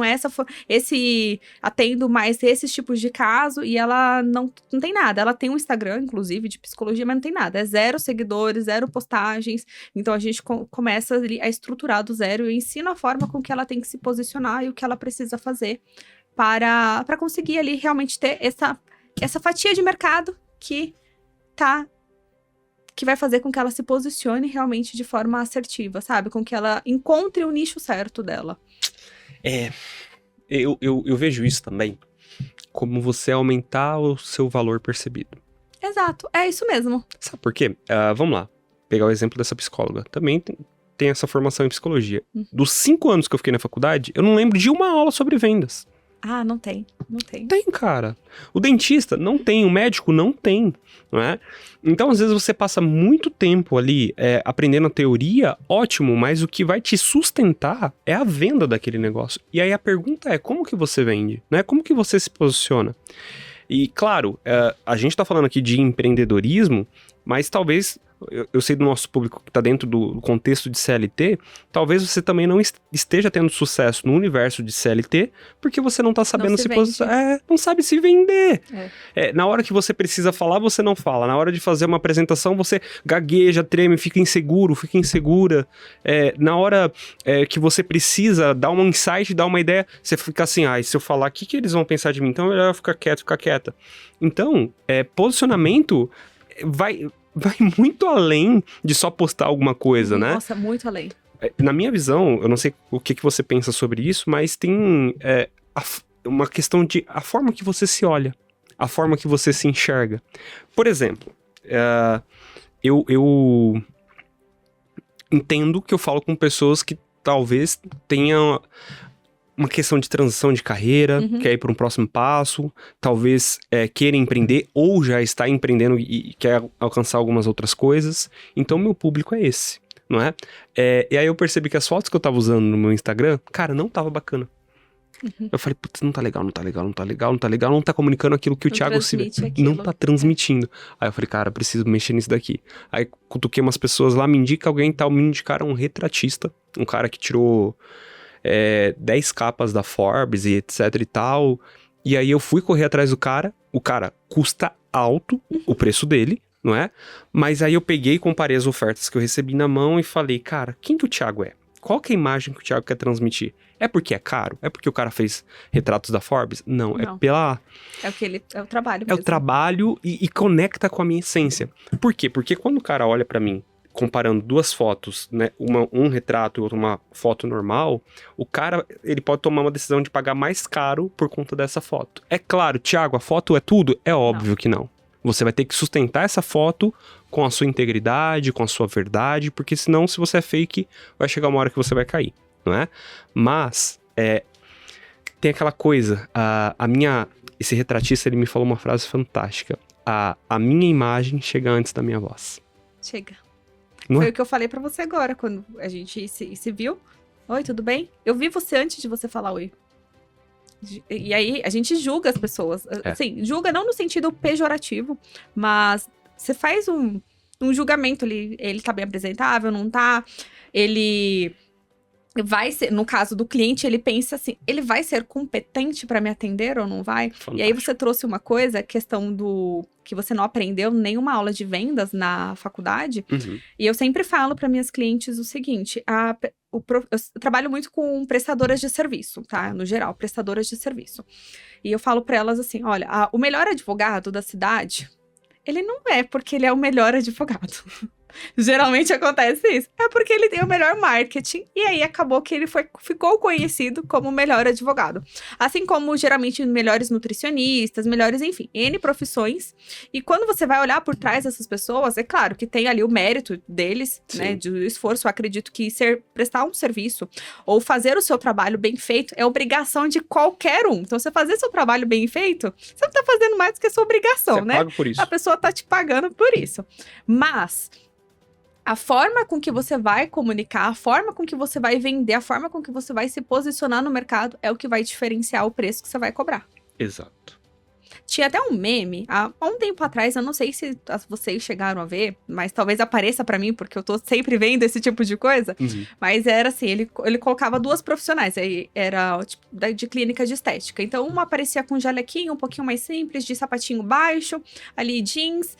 atendo mais esses tipos de caso, e ela não tem nada. Ela tem um Instagram, inclusive, de psicologia, mas não tem nada. É 0 seguidores, 0 postagens. Então, a gente começa ali a estruturar do zero. Eu ensino a forma com que ela tem que se posicionar e o que ela precisa fazer para conseguir ali realmente ter essa fatia de mercado que vai fazer com que ela se posicione realmente de forma assertiva, sabe? Com que ela encontre o nicho certo dela. Eu vejo isso também como você aumentar o seu valor percebido. Exato, é isso mesmo. Sabe por quê? Vamos lá, pegar o exemplo dessa psicóloga. Também tem essa formação em psicologia. Dos 5 anos que eu fiquei na faculdade, eu não lembro de uma aula sobre vendas. Ah, não tem. Tem, cara. O dentista não tem, o médico não tem, não é? Então, às vezes, você passa muito tempo ali aprendendo a teoria, ótimo, mas o que vai te sustentar é a venda daquele negócio. E aí a pergunta é, como que você vende? Né? Como que você se posiciona? E, claro, a gente tá falando aqui de empreendedorismo, mas talvez... Eu sei do nosso público que está dentro do contexto de CLT, talvez você também não esteja tendo sucesso no universo de CLT, porque você não está sabendo se posicionar, não sabe se vender. Na hora que você precisa falar, você não fala. Na hora de fazer uma apresentação, você gagueja, treme, fica inseguro, fica insegura. Na hora que você precisa dar um insight, dar uma ideia, você fica assim, se eu falar, o que eles vão pensar de mim? Então é melhor ficar quieto, ficar quieta. Então, posicionamento vai muito além de só postar alguma coisa, né? Nossa, muito além. Na minha visão, eu não sei o que você pensa sobre isso, mas tem uma questão de a forma que você se olha, a forma que você se enxerga. Por exemplo, eu entendo que eu falo com pessoas que talvez tenham uma questão de transição de carreira, quer ir para um próximo passo, talvez queira empreender ou já está empreendendo e quer alcançar algumas outras coisas. Então, meu público é esse, não é? E aí eu percebi que as fotos que eu tava usando no meu Instagram, cara, não tava bacana. Eu falei, putz, não tá legal, não tá comunicando aquilo que o Thiago não tá transmitindo. Aí eu falei, cara, preciso mexer nisso daqui. Aí cutuquei umas pessoas lá, me indica alguém e tal, me indicaram um retratista, um cara que tirou 10 capas da Forbes e etc e tal. E aí eu fui correr atrás do cara. O cara custa alto o preço dele, não é? Mas aí eu peguei e comparei as ofertas que eu recebi na mão e falei, cara, quem que o Thiago é? Qual que é a imagem que o Thiago quer transmitir? É porque é caro? É porque o cara fez retratos da Forbes? Não. É pela... É o trabalho mesmo. É o trabalho e conecta com a minha essência. Por quê? Porque quando o cara olha pra mim, comparando 2 fotos, né, um retrato e outra uma foto normal, o cara, ele pode tomar uma decisão de pagar mais caro por conta dessa foto. É claro, Thiago, a foto é tudo? É óbvio que não. Você vai ter que sustentar essa foto com a sua integridade, com a sua verdade, porque senão, se você é fake, vai chegar uma hora que você vai cair, não é? Mas, tem aquela coisa, esse retratista, ele me falou uma frase fantástica. A minha imagem chega antes da minha voz. Chega. Não Foi o que eu falei pra você agora, quando a gente se viu. Oi, tudo bem? Eu vi você antes de você falar oi. E aí, a gente julga as pessoas. Assim, julga não no sentido pejorativo, mas você faz um julgamento ali. Ele tá bem apresentável, não tá? Ele vai ser, no caso do cliente, ele pensa assim, ele vai ser competente pra me atender ou não vai? Fantástico. E aí você trouxe uma coisa, a questão do que você não aprendeu nenhuma aula de vendas na faculdade. E eu sempre falo para minhas clientes o seguinte, eu trabalho muito com prestadoras de serviço, tá? No geral, prestadoras de serviço. E eu falo para elas assim, olha, o melhor advogado da cidade, ele não é porque ele é o melhor advogado. Geralmente acontece isso. É porque ele tem o melhor marketing e aí acabou que ele ficou conhecido como o melhor advogado. Assim como geralmente melhores nutricionistas, melhores, enfim, N profissões. E quando você vai olhar por trás dessas pessoas, é claro que tem ali o mérito deles, sim, né, de esforço. Eu acredito que prestar um serviço ou fazer o seu trabalho bem feito é obrigação de qualquer um. Então, você fazer seu trabalho bem feito, você não tá fazendo mais do que a sua obrigação, você né? paga por isso. A pessoa tá te pagando por isso. Mas A forma com que você vai comunicar, a forma com que você vai vender, a forma com que você vai se posicionar no mercado é o que vai diferenciar o preço que você vai cobrar. Exato. Tinha até um meme, há um tempo atrás, eu não sei se vocês chegaram a ver, mas talvez apareça pra mim, porque eu tô sempre vendo esse tipo de coisa. Mas era assim, ele colocava 2 profissionais, aí era tipo, de clínica de estética. Então, uma aparecia com jalequinho, um pouquinho mais simples, de sapatinho baixo, ali jeans.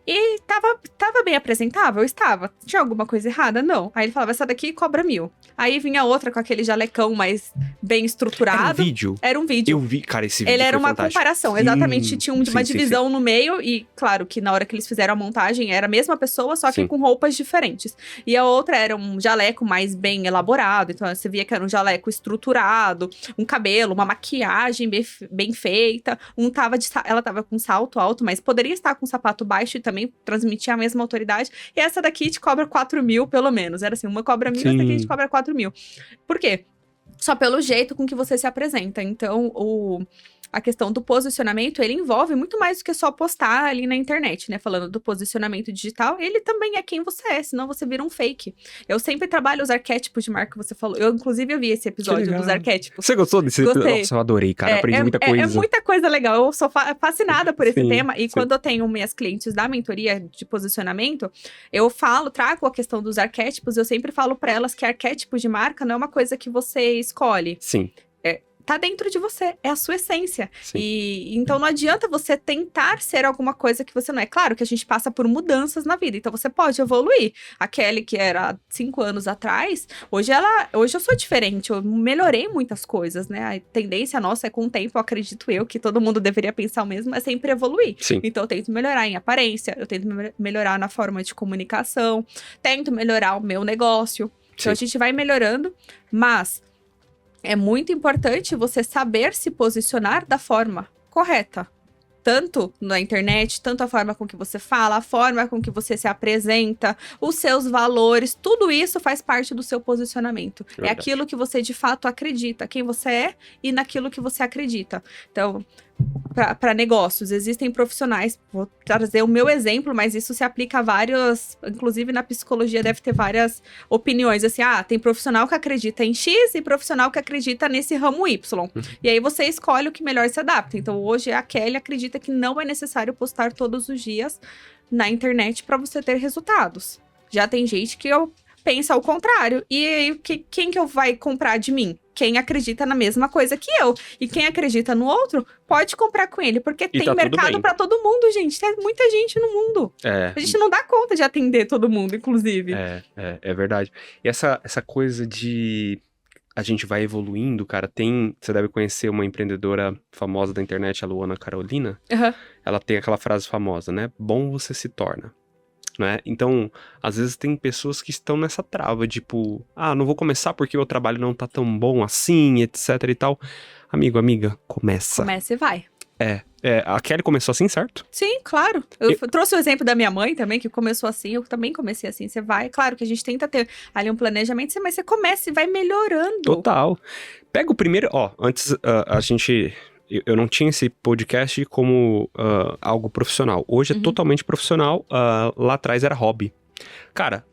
E tava bem apresentável? Estava. Tinha alguma coisa errada? Não. Aí ele falava, essa daqui cobra 1.000. Aí vinha outra com aquele jalecão mais bem estruturado. Era um vídeo? Era um vídeo. Eu vi, cara, esse vídeo Ele era foi uma fantástico. comparação, exatamente. Tinha uma divisão sim. no meio e, claro, que na hora que eles fizeram a montagem era a mesma pessoa, só que Sim. com roupas diferentes. E a outra era um jaleco mais bem elaborado, então você via que era um jaleco estruturado, um cabelo, uma maquiagem bem feita. Ela tava com salto alto, mas poderia estar com sapato baixo e também transmitia a mesma autoridade. E essa daqui te cobra 4.000, pelo menos. Era assim, uma cobra 1.000, essa daqui te cobra 4.000. Por quê? Só pelo jeito com que você se apresenta. Então, a questão do posicionamento, ele envolve muito mais do que só postar ali na internet, né? Falando do posicionamento digital, ele também é quem você é, senão você vira um fake. Eu sempre trabalho os arquétipos de marca que você falou. Eu, inclusive, eu vi esse episódio dos arquétipos. Você gostou desse episódio? Nossa, eu adorei, cara. Aprendi muita coisa. É muita coisa legal. Eu sou fascinada por esse tema. E sim. quando eu tenho minhas clientes da mentoria de posicionamento, eu trago a questão dos arquétipos. Eu sempre falo pra elas que arquétipo de marca não é uma coisa que você escolhe. Sim. Tá dentro de você, é a sua essência. Sim. E então não adianta você tentar ser alguma coisa que você não é. Claro que a gente passa por mudanças na vida, então você pode evoluir. A Kelly, que era há 5 anos atrás, hoje eu sou diferente, eu melhorei muitas coisas, né? A tendência nossa é com o tempo, acredito eu, que todo mundo deveria pensar o mesmo, é sempre evoluir. Sim. Então eu tento melhorar em aparência, eu tento melhorar na forma de comunicação, tento melhorar o meu negócio. Então a gente vai melhorando, mas é muito importante você saber se posicionar da forma correta. Tanto na internet, tanto a forma com que você fala, a forma com que você se apresenta, os seus valores, tudo isso faz parte do seu posicionamento. Verdade. É aquilo que você de fato acredita, quem você é e naquilo que você acredita. Então, para negócios, existem profissionais, vou trazer o meu exemplo, mas isso se aplica a vários, inclusive na psicologia deve ter várias opiniões, assim, tem profissional que acredita em X e profissional que acredita nesse ramo Y. E aí você escolhe o que melhor se adapta. Então hoje a Kelly acredita que não é necessário postar todos os dias na internet para você ter resultados. Já tem gente que pensa ao contrário. E aí, quem que vai comprar de mim? Quem acredita na mesma coisa que eu. E quem acredita no outro, pode comprar com ele. Porque tem mercado pra todo mundo, gente. Tem muita gente no mundo. A gente não dá conta de atender todo mundo, inclusive. É verdade. E essa coisa de... A gente vai evoluindo, cara. Você deve conhecer uma empreendedora famosa da internet, a Luana Carolina. Ela tem aquela frase famosa, né? Bom você se torna. Né? Então, às vezes tem pessoas que estão nessa trava, tipo, não vou começar porque o trabalho não tá tão bom assim, etc e tal. Amigo, amiga, começa. Começa e vai. A Kelly começou assim, certo? Sim, claro. Eu trouxe o exemplo da minha mãe também, que começou assim, eu também comecei assim. Você vai, claro que a gente tenta ter ali um planejamento, mas você começa e vai melhorando. Total. Pega o primeiro, antes a gente... Eu não tinha esse podcast como algo profissional. Hoje é totalmente profissional. Lá atrás era hobby. Cara,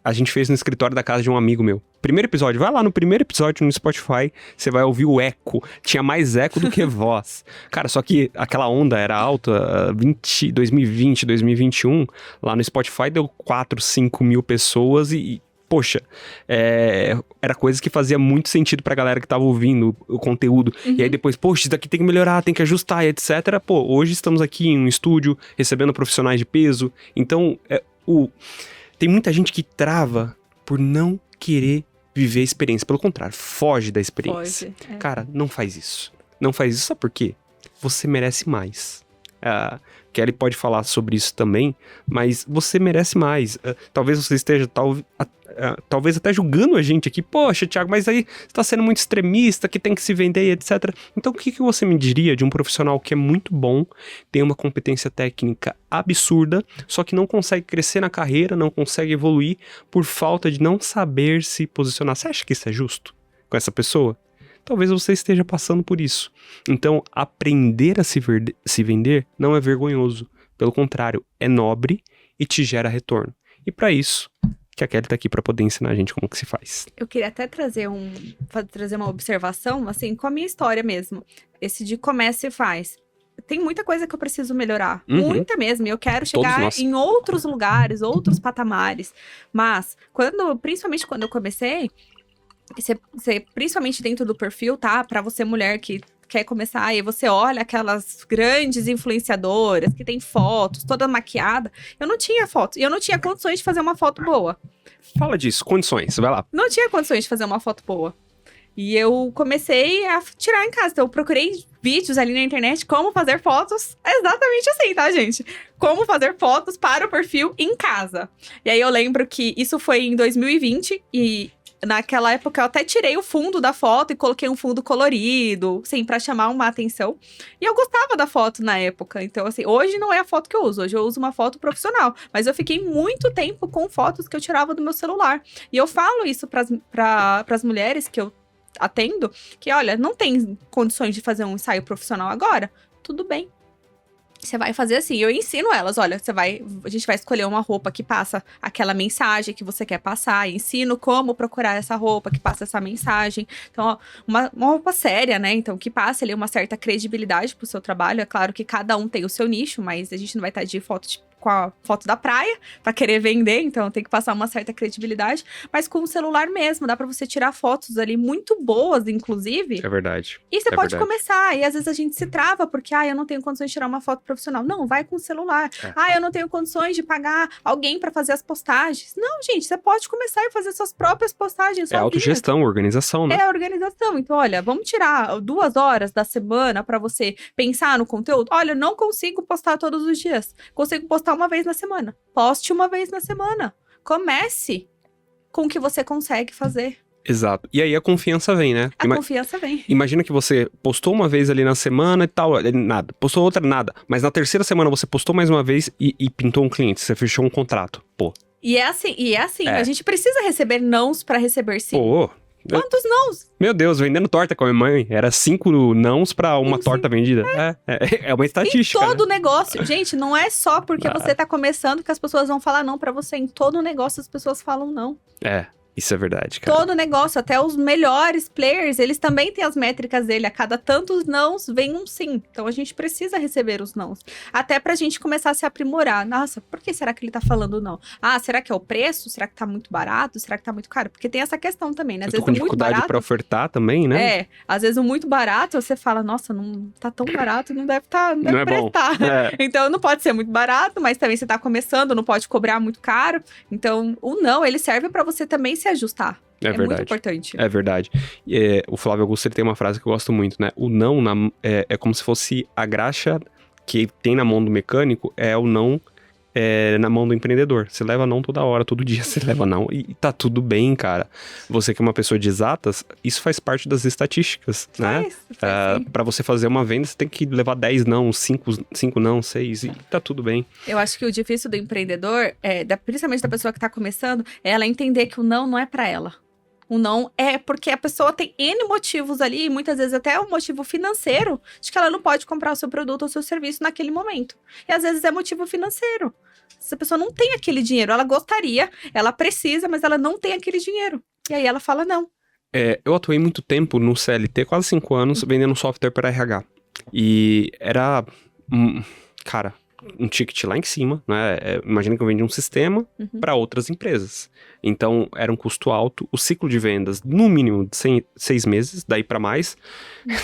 a gente fez no escritório da casa de um amigo meu. Primeiro episódio, vai lá no primeiro episódio no Spotify, você vai ouvir o eco. Tinha mais eco do que voz. Cara, só que aquela onda era alta, 2020, 2021. Lá no Spotify deu 4, 5 mil pessoas e poxa, era coisa que fazia muito sentido pra galera que tava ouvindo o conteúdo. E aí depois, poxa, isso daqui tem que melhorar, tem que ajustar, etc. Pô, hoje estamos aqui em um estúdio, recebendo profissionais de peso. Então, tem muita gente que trava por não querer viver a experiência. Pelo contrário, foge da experiência. Cara, não faz isso. Não faz isso, sabe por quê? Você merece mais. Kelly pode falar sobre isso também, mas você merece mais. Talvez você esteja talvez até julgando a gente aqui, poxa, Thiago, mas aí você tá sendo muito extremista, que tem que se vender, etc. Então o que você me diria de um profissional que é muito bom, tem uma competência técnica absurda, só que não consegue crescer na carreira, não consegue evoluir por falta de não saber se posicionar? Você acha que isso é justo com essa pessoa? Talvez você esteja passando por isso. Então, aprender a se vender não é vergonhoso. Pelo contrário, é nobre e te gera retorno. E para isso, que a Kelly tá aqui para poder ensinar a gente como que se faz. Eu queria até trazer uma observação, assim, com a minha história mesmo. Esse de comece e faz. Tem muita coisa que eu preciso melhorar. Muita mesmo. E eu quero chegar em outros lugares, outros patamares. Mas, principalmente quando eu comecei, principalmente dentro do perfil, tá? Pra você, mulher que quer começar, e você olha aquelas grandes influenciadoras que tem fotos, toda maquiada. Eu não tinha foto. E eu não tinha condições de fazer uma foto boa. Fala disso, condições, vai lá. Não tinha condições de fazer uma foto boa. E eu comecei a tirar em casa. Então, eu procurei vídeos ali na internet como fazer fotos. Exatamente assim, tá, gente? Como fazer fotos para o perfil em casa. E aí, eu lembro que isso foi em 2020. E naquela época, eu até tirei o fundo da foto e coloquei um fundo colorido, assim, pra chamar uma atenção. E eu gostava da foto na época. Então, assim, hoje não é a foto que eu uso. Hoje eu uso uma foto profissional. Mas eu fiquei muito tempo com fotos que eu tirava do meu celular. E eu falo isso pras mulheres que eu atendo, que olha, não tem condições de fazer um ensaio profissional agora, tudo bem. Você vai fazer assim, eu ensino elas, olha, a gente vai escolher uma roupa que passa aquela mensagem que você quer passar, ensino como procurar essa roupa que passa essa mensagem. Então, ó, uma roupa séria, né? Então, que passe ali uma certa credibilidade pro seu trabalho. É claro que cada um tem o seu nicho, mas a gente não vai estar de foto com a foto da praia pra querer vender, então tem que passar uma certa credibilidade, mas com o celular mesmo, dá pra você tirar fotos ali muito boas, inclusive. É verdade. E você pode começar, e às vezes a gente se trava, porque, eu não tenho condições de tirar uma foto profissional. Não, vai com o celular. Eu não tenho condições de pagar alguém pra fazer as postagens. Não, gente, você pode começar e fazer suas próprias postagens. É autogestão, organização, né? É organização. Então, olha, vamos tirar 2 horas da semana pra você pensar no conteúdo. Olha, eu não consigo postar todos os dias. Consigo postar uma vez na semana. Poste uma vez na semana. Comece com o que você consegue fazer. Exato. E aí a confiança vem, né? A confiança vem. Imagina que você postou uma vez ali na semana e tal, nada. Postou outra, nada. Mas na terceira semana você postou mais uma vez e pintou um cliente. Você fechou um contrato. Pô. E é assim. A gente precisa receber nãos pra receber sim. Pô. Quantos nãos? Meu Deus, vendendo torta com a minha mãe. Era 5 nãos pra uma torta vendida. É uma estatística. Em todo né? negócio. Gente, não é só porque você tá começando que as pessoas vão falar não pra você. Em todo negócio as pessoas falam não. Isso é verdade, cara. Todo negócio, até os melhores players, eles também têm as métricas dele. A cada tantos nãos, vem um sim. Então, a gente precisa receber os nãos. Até pra gente começar a se aprimorar. Nossa, por que será que ele tá falando não? Será que é o preço? Será que tá muito barato? Será que tá muito caro? Porque tem essa questão também, né? Às vezes com dificuldade muito barato, pra ofertar também, né? Às vezes o muito barato, você fala, nossa, não tá tão barato, não deve não prestar. Então, não pode ser muito barato, mas também você tá começando, não pode cobrar muito caro. Então, o não, ele serve pra você também se ajustar. É verdade. Muito importante. É verdade. O Flávio Augusto, ele tem uma frase que eu gosto muito, né? O não é como se fosse a graxa que tem na mão do mecânico, é o não na mão do empreendedor. Você leva não toda hora, todo dia você leva não e tá tudo bem, cara. Você que é uma pessoa de exatas, isso faz parte das estatísticas, né? Pra você fazer uma venda, você tem que levar 10 não, 5 não, 6 e tá tudo bem. Eu acho que o difícil do empreendedor, principalmente da pessoa que tá começando, é ela entender que o não é pra ela. O não é porque a pessoa tem N motivos ali, e muitas vezes até um motivo financeiro, de que ela não pode comprar o seu produto ou o seu serviço naquele momento. E às vezes é motivo financeiro. Essa pessoa não tem aquele dinheiro, ela gostaria, ela precisa, mas ela não tem aquele dinheiro. E aí ela fala não. Eu atuei muito tempo no CLT, quase 5 anos, vendendo software para RH. E era, um ticket lá em cima, né? Imagina que eu vendi um sistema para outras empresas. Então, era um custo alto. O ciclo de vendas, no mínimo, de 6 meses, daí para mais.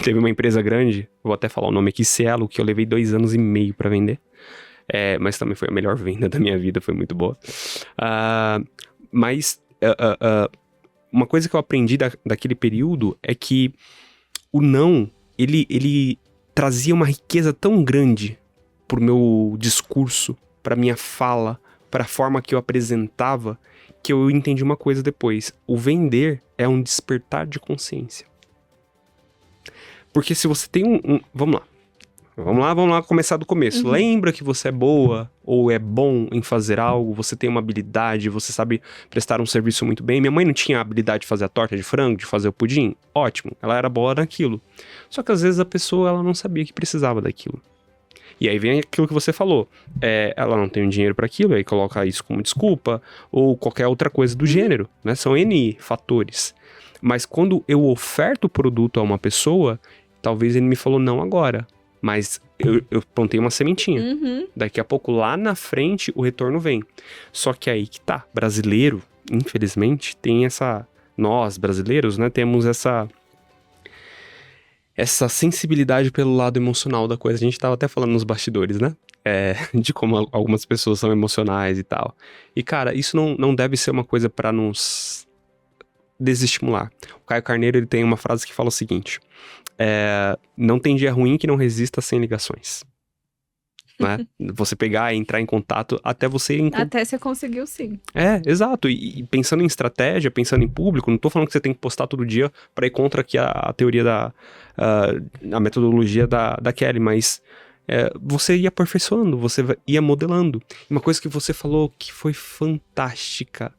Teve uma empresa grande, vou até falar o nome aqui, Cielo, que eu levei 2 anos e meio para vender. Mas também foi a melhor venda da minha vida, foi muito boa. Uma coisa que eu aprendi daquele período é que o não, ele trazia uma riqueza tão grande pro meu discurso, pra minha fala, pra forma que eu apresentava, que eu entendi uma coisa depois. O vender é um despertar de consciência. Porque se você tem Vamos lá começar do começo. Lembra que você é boa ou é bom em fazer algo, você tem uma habilidade, você sabe prestar um serviço muito bem. Minha mãe não tinha a habilidade de fazer a torta de frango, de fazer o pudim? Ótimo, ela era boa naquilo. Só que às vezes a pessoa ela não sabia que precisava daquilo. E aí vem aquilo que você falou. Ela não tem dinheiro para aquilo, aí coloca isso como desculpa, ou qualquer outra coisa do gênero, né? São N fatores. Mas quando eu oferto o produto a uma pessoa, talvez ele me falou não agora. Mas eu plantei uma sementinha. Daqui a pouco, lá na frente, o retorno vem. Só que aí que tá. Brasileiro, infelizmente, tem essa... Nós, brasileiros, né, temos essa sensibilidade pelo lado emocional da coisa. A gente tava até falando nos bastidores, né? De como algumas pessoas são emocionais e tal. E, cara, isso não deve ser uma coisa pra nos desestimular. O Caio Carneiro, ele tem uma frase que fala o seguinte: não tem dia ruim que não resista sem ligações. Né? Você pegar e entrar em contato até você... Até você conseguiu, sim. Exato. E pensando em estratégia, pensando em público, não tô falando que você tem que postar todo dia pra ir contra aqui a teoria a metodologia da Kelly, mas você ia aperfeiçoando, você ia modelando. Uma coisa que você falou que foi fantástica,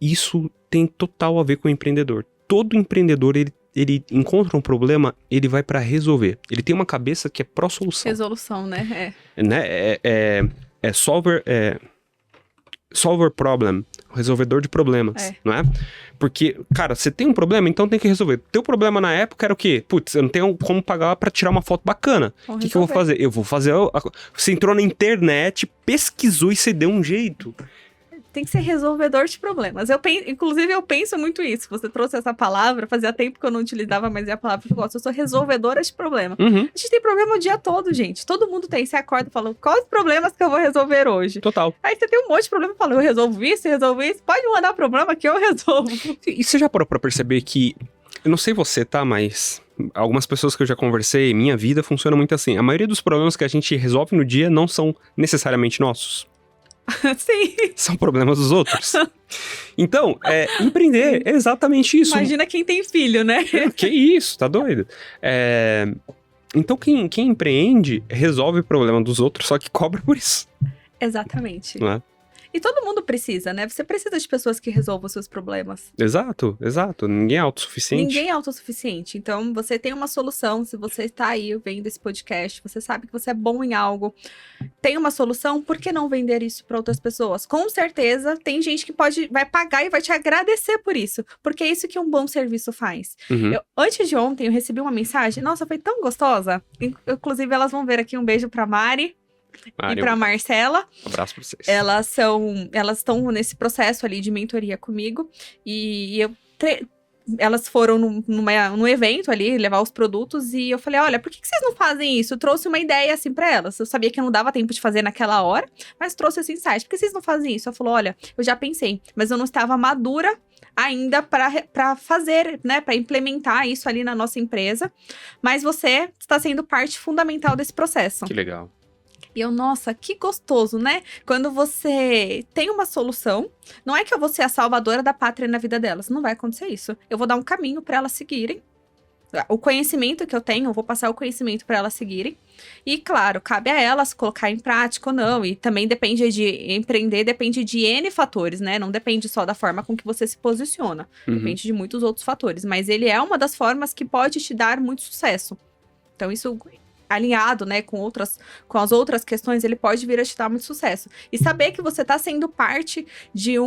isso tem total a ver com o empreendedor. Todo empreendedor, ele encontra um problema, ele vai pra resolver. Ele tem uma cabeça que é pró-solução. Resolução, né? Solver problem, resolvedor de problemas, não é? Porque, cara, você tem um problema, então tem que resolver. Teu problema na época era o quê? Putz, eu não tenho como pagar pra tirar uma foto bacana. O que eu vou fazer? Eu vou fazer... Você entrou na internet, pesquisou e você deu um jeito. Tem que ser resolvedor de problemas. Inclusive, eu penso muito isso. Você trouxe essa palavra, fazia tempo que eu não utilizava, mas é a palavra que eu gosto. Eu sou resolvedora de problema. A gente tem problema o dia todo, gente. Todo mundo tem. Você acorda e fala, quais os problemas que eu vou resolver hoje? Total. Aí você tem um monte de problema e fala, eu resolvo isso. Pode mandar problema que eu resolvo. E você já parou pra perceber que... Eu não sei você, tá? Mas... Algumas pessoas que eu já conversei, minha vida funciona muito assim. A maioria dos problemas que a gente resolve no dia não são necessariamente nossos. Sim. São problemas dos outros. Então, empreender é exatamente isso. Imagina quem tem filho, né? Que isso, tá doido? Então, quem empreende resolve o problema dos outros, só que cobra por isso. Exatamente. Não é? E todo mundo precisa, né? Você precisa de pessoas que resolvam os seus problemas. Exato. Ninguém é autossuficiente. Ninguém é autossuficiente. Então, você tem uma solução. Se você está aí vendo esse podcast, você sabe que você é bom em algo, tem uma solução, por que não vender isso para outras pessoas? Com certeza, tem gente que vai pagar e vai te agradecer por isso. Porque é isso que um bom serviço faz. Antes de ontem, eu recebi uma mensagem. Nossa, foi tão gostosa. Inclusive, elas vão ver aqui um beijo pra Mari. E pra Marcela. Um abraço pra vocês. Elas estão nesse processo ali de mentoria comigo. E elas foram num evento ali, levar os produtos. E eu falei, olha, por que vocês não fazem isso? Eu trouxe uma ideia assim pra elas. Eu sabia que não dava tempo de fazer naquela hora, mas trouxe esse insight. Por que vocês não fazem isso? Ela falou, olha, eu já pensei, mas eu não estava madura ainda para fazer, né, para implementar isso ali na nossa empresa. Mas você está sendo parte fundamental desse processo. Que legal. E eu, nossa, que gostoso, né? Quando você tem uma solução, não é que eu vou ser a salvadora da pátria na vida delas. Não vai acontecer isso. Eu vou dar um caminho para elas seguirem. O conhecimento que eu tenho, eu vou passar o conhecimento para elas seguirem. E, claro, cabe a elas colocar em prática ou não. E também depende de empreender, depende de N fatores, né? Não depende só da forma com que você se posiciona. Depende de muitos outros fatores. Mas ele é uma das formas que pode te dar muito sucesso. Então, isso... alinhado, né, com as outras questões, ele pode vir a te dar muito sucesso. E saber que você tá sendo parte de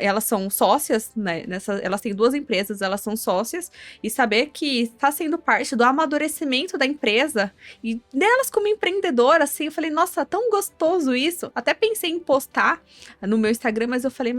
elas são sócias, né, elas têm 2 empresas, elas são sócias, e saber que está sendo parte do amadurecimento da empresa, e delas como empreendedora, assim, eu falei, nossa, tão gostoso isso. Até pensei em postar no meu Instagram, mas eu falei,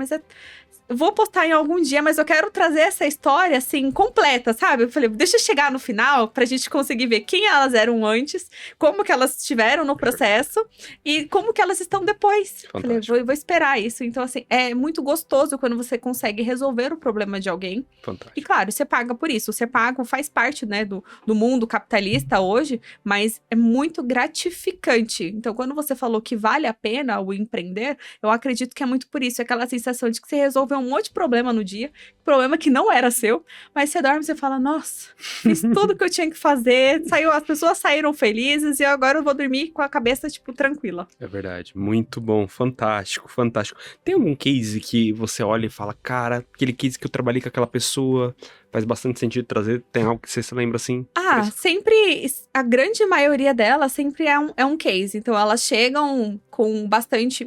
eu vou postar em algum dia, mas eu quero trazer essa história, assim, completa, sabe? Eu falei, deixa eu chegar no final pra gente conseguir ver quem elas eram antes, como que elas estiveram no processo e como que elas estão depois. Fantástico. Falei, vou esperar isso. Então, assim, é muito gostoso quando você consegue resolver o problema de alguém. Fantástico. E, claro, você paga por isso. Você paga, faz parte, né, do mundo capitalista hoje, mas é muito gratificante. Então, quando você falou que vale a pena o empreender, eu acredito que é muito por isso. É aquela sensação de que você resolveu resolver um monte de problema no dia, problema que não era seu, mas você dorme e você fala, nossa, fiz tudo que eu tinha que fazer, as pessoas saíram felizes e agora eu vou dormir com a cabeça, tipo, tranquila. É verdade, muito bom, fantástico, fantástico. Tem algum case que você olha e fala, cara, aquele case que eu trabalhei com aquela pessoa, faz bastante sentido trazer? Tem algo que você se lembra assim? Sempre, a grande maioria delas sempre é um case. Então, elas chegam com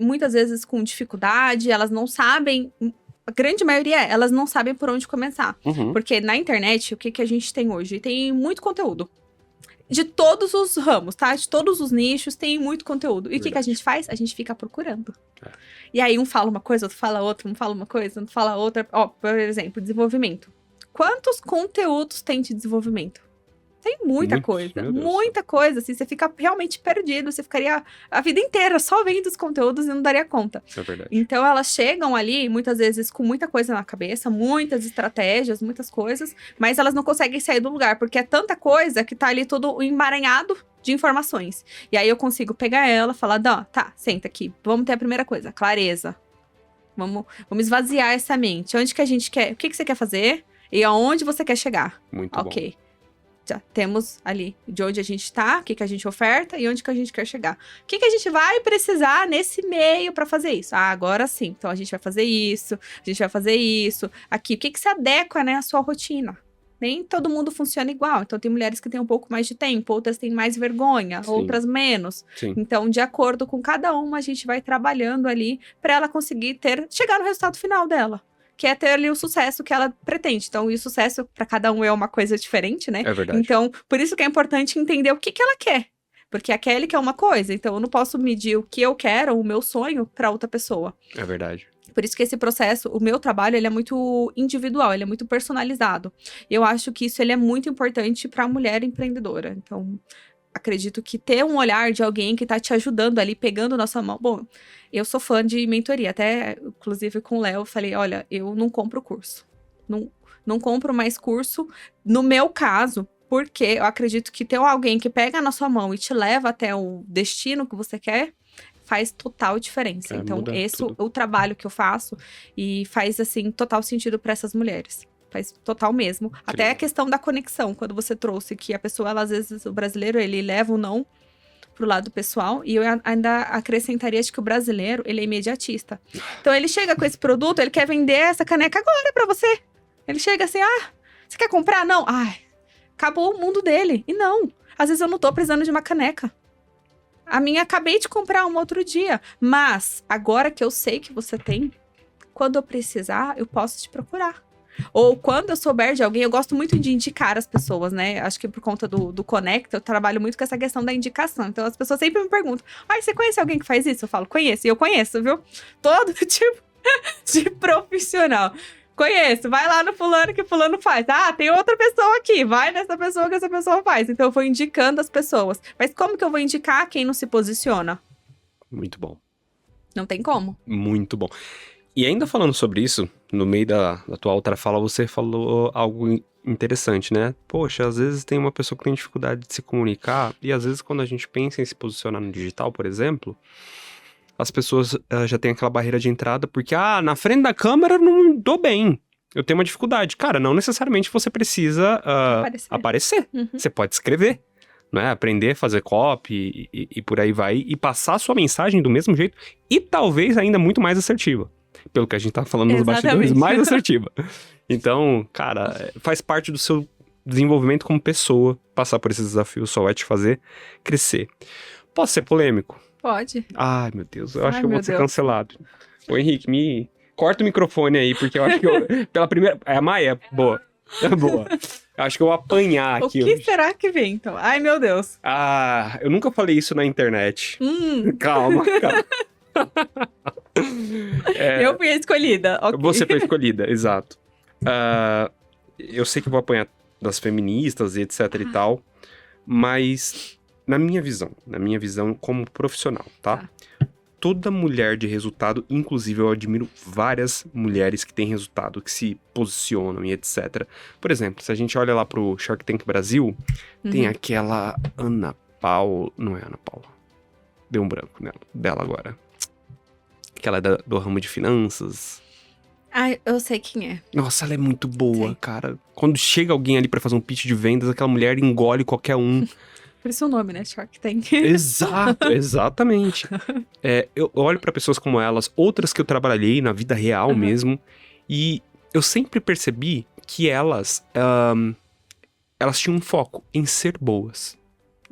muitas vezes com dificuldade, elas não sabem, a grande maioria, elas não sabem por onde começar. Uhum. Porque na internet, o que a gente tem hoje? Tem muito conteúdo. De todos os ramos, tá? De todos os nichos, tem muito conteúdo. E o que a gente faz? A gente fica procurando. E aí, um fala uma coisa, outro fala outra, um fala uma coisa, outro fala outra. Ó, por exemplo, desenvolvimento. Quantos conteúdos tem de desenvolvimento? Tem muita coisa, assim, você fica realmente perdido, você ficaria a vida inteira só vendo os conteúdos e não daria conta. Isso é verdade. Então, elas chegam ali, muitas vezes, com muita coisa na cabeça, muitas estratégias, muitas coisas, mas elas não conseguem sair do lugar, porque é tanta coisa que tá ali todo emaranhado de informações. E aí, eu consigo pegar ela, falar, tá, senta aqui, vamos ter a primeira coisa, clareza. Vamos esvaziar essa mente. Onde que a gente quer, o que você quer fazer e aonde você quer chegar. Muito bom. Ok. Já temos ali de onde a gente tá, o que a gente oferta e onde que a gente quer chegar. O que a gente vai precisar nesse meio para fazer isso? Agora sim. Então, a gente vai fazer isso, a gente vai fazer isso. Aqui, o que se adequa, né, à sua rotina? Nem todo mundo funciona igual. Então, tem mulheres que têm um pouco mais de tempo, outras têm mais vergonha, Sim. outras menos. Sim. Então, de acordo com cada uma, a gente vai trabalhando ali para ela conseguir chegar no resultado final dela. Que é ter ali o sucesso que ela pretende. Então, e o sucesso para cada um é uma coisa diferente, né? É verdade. Então, por isso que é importante entender o que ela quer. Porque a Kelly quer uma coisa, então eu não posso medir o que eu quero, o meu sonho, para outra pessoa. É verdade. Por isso que esse processo, o meu trabalho, ele é muito individual, ele é muito personalizado. E eu acho que isso ele é muito importante para a mulher empreendedora. Então, acredito que ter um olhar de alguém que tá te ajudando ali, pegando nossa mão. Bom, eu sou fã de mentoria. Até, inclusive, com o Léo, eu falei, olha, eu não compro curso. Não compro mais curso, no meu caso, porque eu acredito que ter alguém que pega na sua mão e te leva até o destino que você quer, faz total diferença. Então, esse é o trabalho que eu faço e faz, assim, total sentido para essas mulheres. Faz total mesmo. Incrível. Até a questão da conexão, quando você trouxe que a pessoa, ela, às vezes, o brasileiro, ele leva o não pro lado pessoal. E eu ainda acrescentaria de que o brasileiro, ele é imediatista. Então, ele chega com esse produto, ele quer vender essa caneca agora pra você. Ele chega assim, você quer comprar? Não. Acabou o mundo dele. E não. Às vezes eu não tô precisando de uma caneca. A minha, acabei de comprar um outro dia. Mas, agora que eu sei que você tem, quando eu precisar, eu posso te procurar. Ou quando eu souber de alguém, eu gosto muito de indicar as pessoas, né? Acho que por conta do Conecta, eu trabalho muito com essa questão da indicação. Então, as pessoas sempre me perguntam, você conhece alguém que faz isso? Eu falo, conheço. E eu conheço, viu? Todo tipo de profissional. Conheço. Vai lá no fulano que fulano faz. Tem outra pessoa aqui. Vai nessa pessoa que essa pessoa faz. Então, eu vou indicando as pessoas. Mas como que eu vou indicar quem não se posiciona? Muito bom. Não tem como. Muito bom. E ainda falando sobre isso, no meio da tua outra fala, você falou algo interessante, né? Poxa, às vezes tem uma pessoa que tem dificuldade de se comunicar, e às vezes quando a gente pensa em se posicionar no digital, por exemplo, as pessoas já têm aquela barreira de entrada, porque, na frente da câmera eu não tô bem, eu tenho uma dificuldade. Cara, não necessariamente você precisa aparecer. Uhum. Você pode escrever, né? Aprender a fazer copy e por aí vai, e passar a sua mensagem do mesmo jeito, e talvez ainda muito mais assertiva. Pelo que a gente tá falando nos bastidores, mais assertiva. Então, cara, faz parte do seu desenvolvimento como pessoa, passar por esses desafios só vai te fazer crescer. Posso ser polêmico? Pode. Ai, meu Deus, eu acho que eu vou ser cancelado. Ô, Henrique, corta o microfone aí, porque eu acho que pela primeira... A Maia, boa. É boa. Eu acho que eu vou apanhar aqui. O que será que vem, então? Ai, meu Deus. Eu nunca falei isso na internet. Calma. Eu fui a escolhida, ok. Você foi escolhida, exato. Eu sei que eu vou apanhar das feministas e etc e tal, mas na minha visão como profissional, tá? Toda mulher de resultado, inclusive eu admiro várias mulheres que têm resultado, que se posicionam e etc. Por exemplo, se a gente olha lá pro Shark Tank Brasil, tem aquela Ana Paula, não é Ana Paula, deu um branco dela agora. Que ela é do ramo de finanças. Ai, eu sei quem é. Nossa, ela é muito boa, Sei. cara. Quando chega alguém ali pra fazer um pitch de vendas, aquela mulher engole qualquer um. Por isso o nome, né? Shark Tank. Exato, exatamente. Eu olho pra pessoas como elas, outras que eu trabalhei na vida real mesmo, e eu sempre percebi que elas tinham um foco em ser boas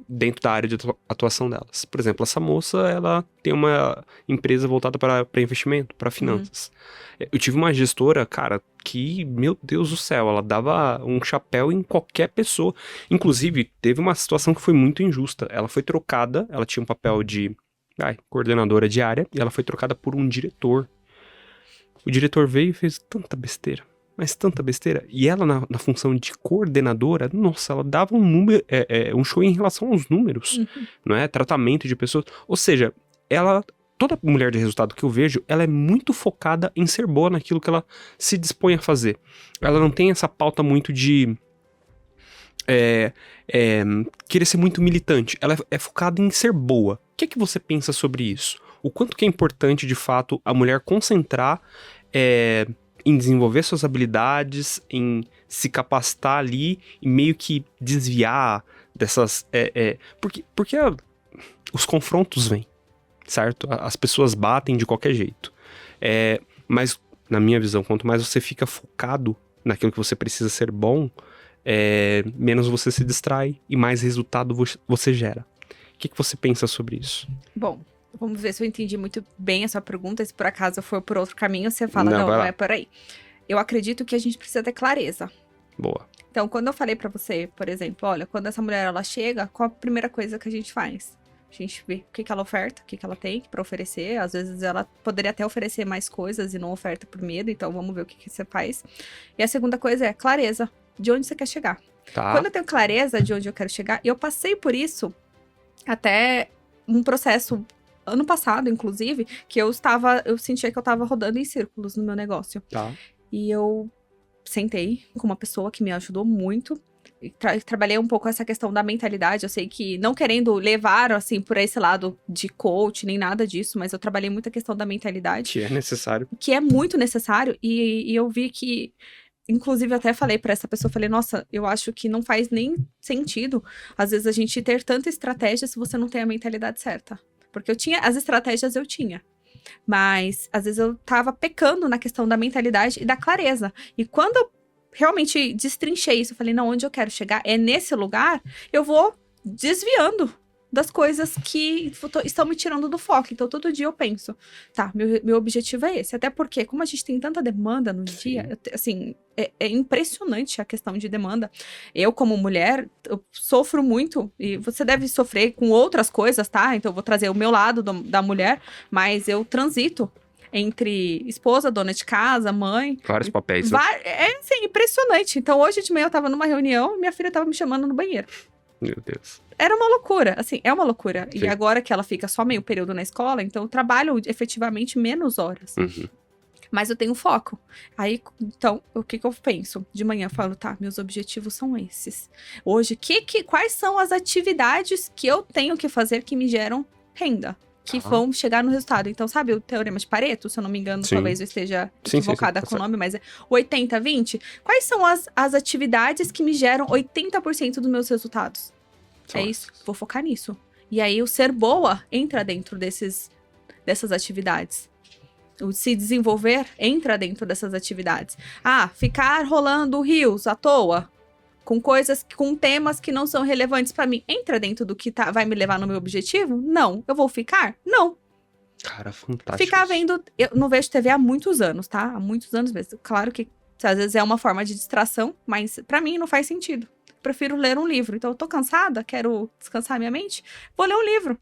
dentro da área de atuação delas. Por exemplo, essa moça, ela tem uma empresa voltada para investimento, para finanças. Eu tive uma gestora, cara, que, meu Deus do céu, ela dava um chapéu em qualquer pessoa. Inclusive, teve uma situação que foi muito injusta. Ela foi trocada, ela tinha um papel de coordenadora de área, e ela foi trocada por um diretor. O diretor veio e fez tanta besteira. Mas tanta besteira. E ela, na função de coordenadora, nossa, ela dava um número, um show em relação aos números, não é? Tratamento de pessoas. Ou seja, toda mulher de resultado que eu vejo, ela é muito focada em ser boa naquilo que ela se dispõe a fazer. Ela não tem essa pauta muito de querer ser muito militante. Ela é focada em ser boa. O que é que você pensa sobre isso? O quanto que é importante, de fato, a mulher concentrar em desenvolver suas habilidades, em se capacitar ali e meio que desviar dessas... Porque os confrontos vêm, certo? As pessoas batem de qualquer jeito. Mas, na minha visão, quanto mais você fica focado naquilo que você precisa ser bom, menos você se distrai e mais resultado você gera. O que você pensa sobre isso? Bom, vamos ver se eu entendi muito bem a sua pergunta. Se por acaso for por outro caminho, você fala, não é por aí. Eu acredito que a gente precisa ter clareza. Boa. Então, quando eu falei pra você, por exemplo, olha, quando essa mulher, ela chega, qual a primeira coisa que a gente faz? A gente vê o que ela oferta, o que ela tem pra oferecer. Às vezes ela poderia até oferecer mais coisas e não oferta por medo, então vamos ver o que você faz. E a segunda coisa é clareza, de onde você quer chegar. Tá. Quando eu tenho clareza de onde eu quero chegar, e eu passei por isso até um processo ano passado, inclusive, que eu sentia que eu tava rodando em círculos no meu negócio. Tá. E eu sentei com uma pessoa que me ajudou muito. Trabalhei um pouco essa questão da mentalidade. Eu sei que, não querendo levar, assim, por esse lado de coach, nem nada disso, mas eu trabalhei muito a questão da mentalidade. Que é necessário. Que é muito necessário. E eu vi que, inclusive, eu até falei pra essa pessoa, falei, nossa, eu acho que não faz nem sentido, às vezes, a gente ter tanta estratégia se você não tem a mentalidade certa. Porque as estratégias eu tinha. Mas, às vezes, eu tava pecando na questão da mentalidade e da clareza. E quando eu realmente destrinchei isso, eu falei, não, onde eu quero chegar é nesse lugar, eu vou desviando das coisas que estão me tirando do foco. Então, todo dia eu penso, tá, meu objetivo é esse. Até porque, como a gente tem tanta demanda no dia, assim, é impressionante a questão de demanda. Eu, como mulher, eu sofro muito, e você deve sofrer com outras coisas, tá? Então, eu vou trazer o meu lado da mulher, mas eu transito entre esposa, dona de casa, mãe. Vários papéis. Né? É, assim, impressionante. Então, hoje de manhã eu tava numa reunião e minha filha tava me chamando no banheiro. Meu Deus. Era uma loucura, assim, é uma loucura. Sim. E agora que ela fica só meio período na escola, então eu trabalho efetivamente menos horas. Mas eu tenho foco. Aí, então, o que eu penso? De manhã eu falo, tá, meus objetivos são esses. Hoje, quais são as atividades que eu tenho que fazer que me geram renda? Que vão chegar no resultado. Então, sabe o teorema de Pareto? Se eu não me engano, talvez eu esteja equivocada com o nome, mas é 80-20. Quais são as atividades que me geram 80% dos meus resultados? É isso, vou focar nisso. E aí, o ser boa entra dentro dessas atividades. O se desenvolver entra dentro dessas atividades. Ah, ficar rolando rios à toa, com temas que não são relevantes pra mim, entra dentro do que vai me levar no meu objetivo? Não. Eu vou ficar? Não. Cara, fantástico. Ficar vendo... Eu não vejo TV há muitos anos, tá? Há muitos anos mesmo. Claro que às vezes é uma forma de distração, mas pra mim não faz sentido. Prefiro ler um livro. Então eu tô cansada, quero descansar minha mente, vou ler um livro.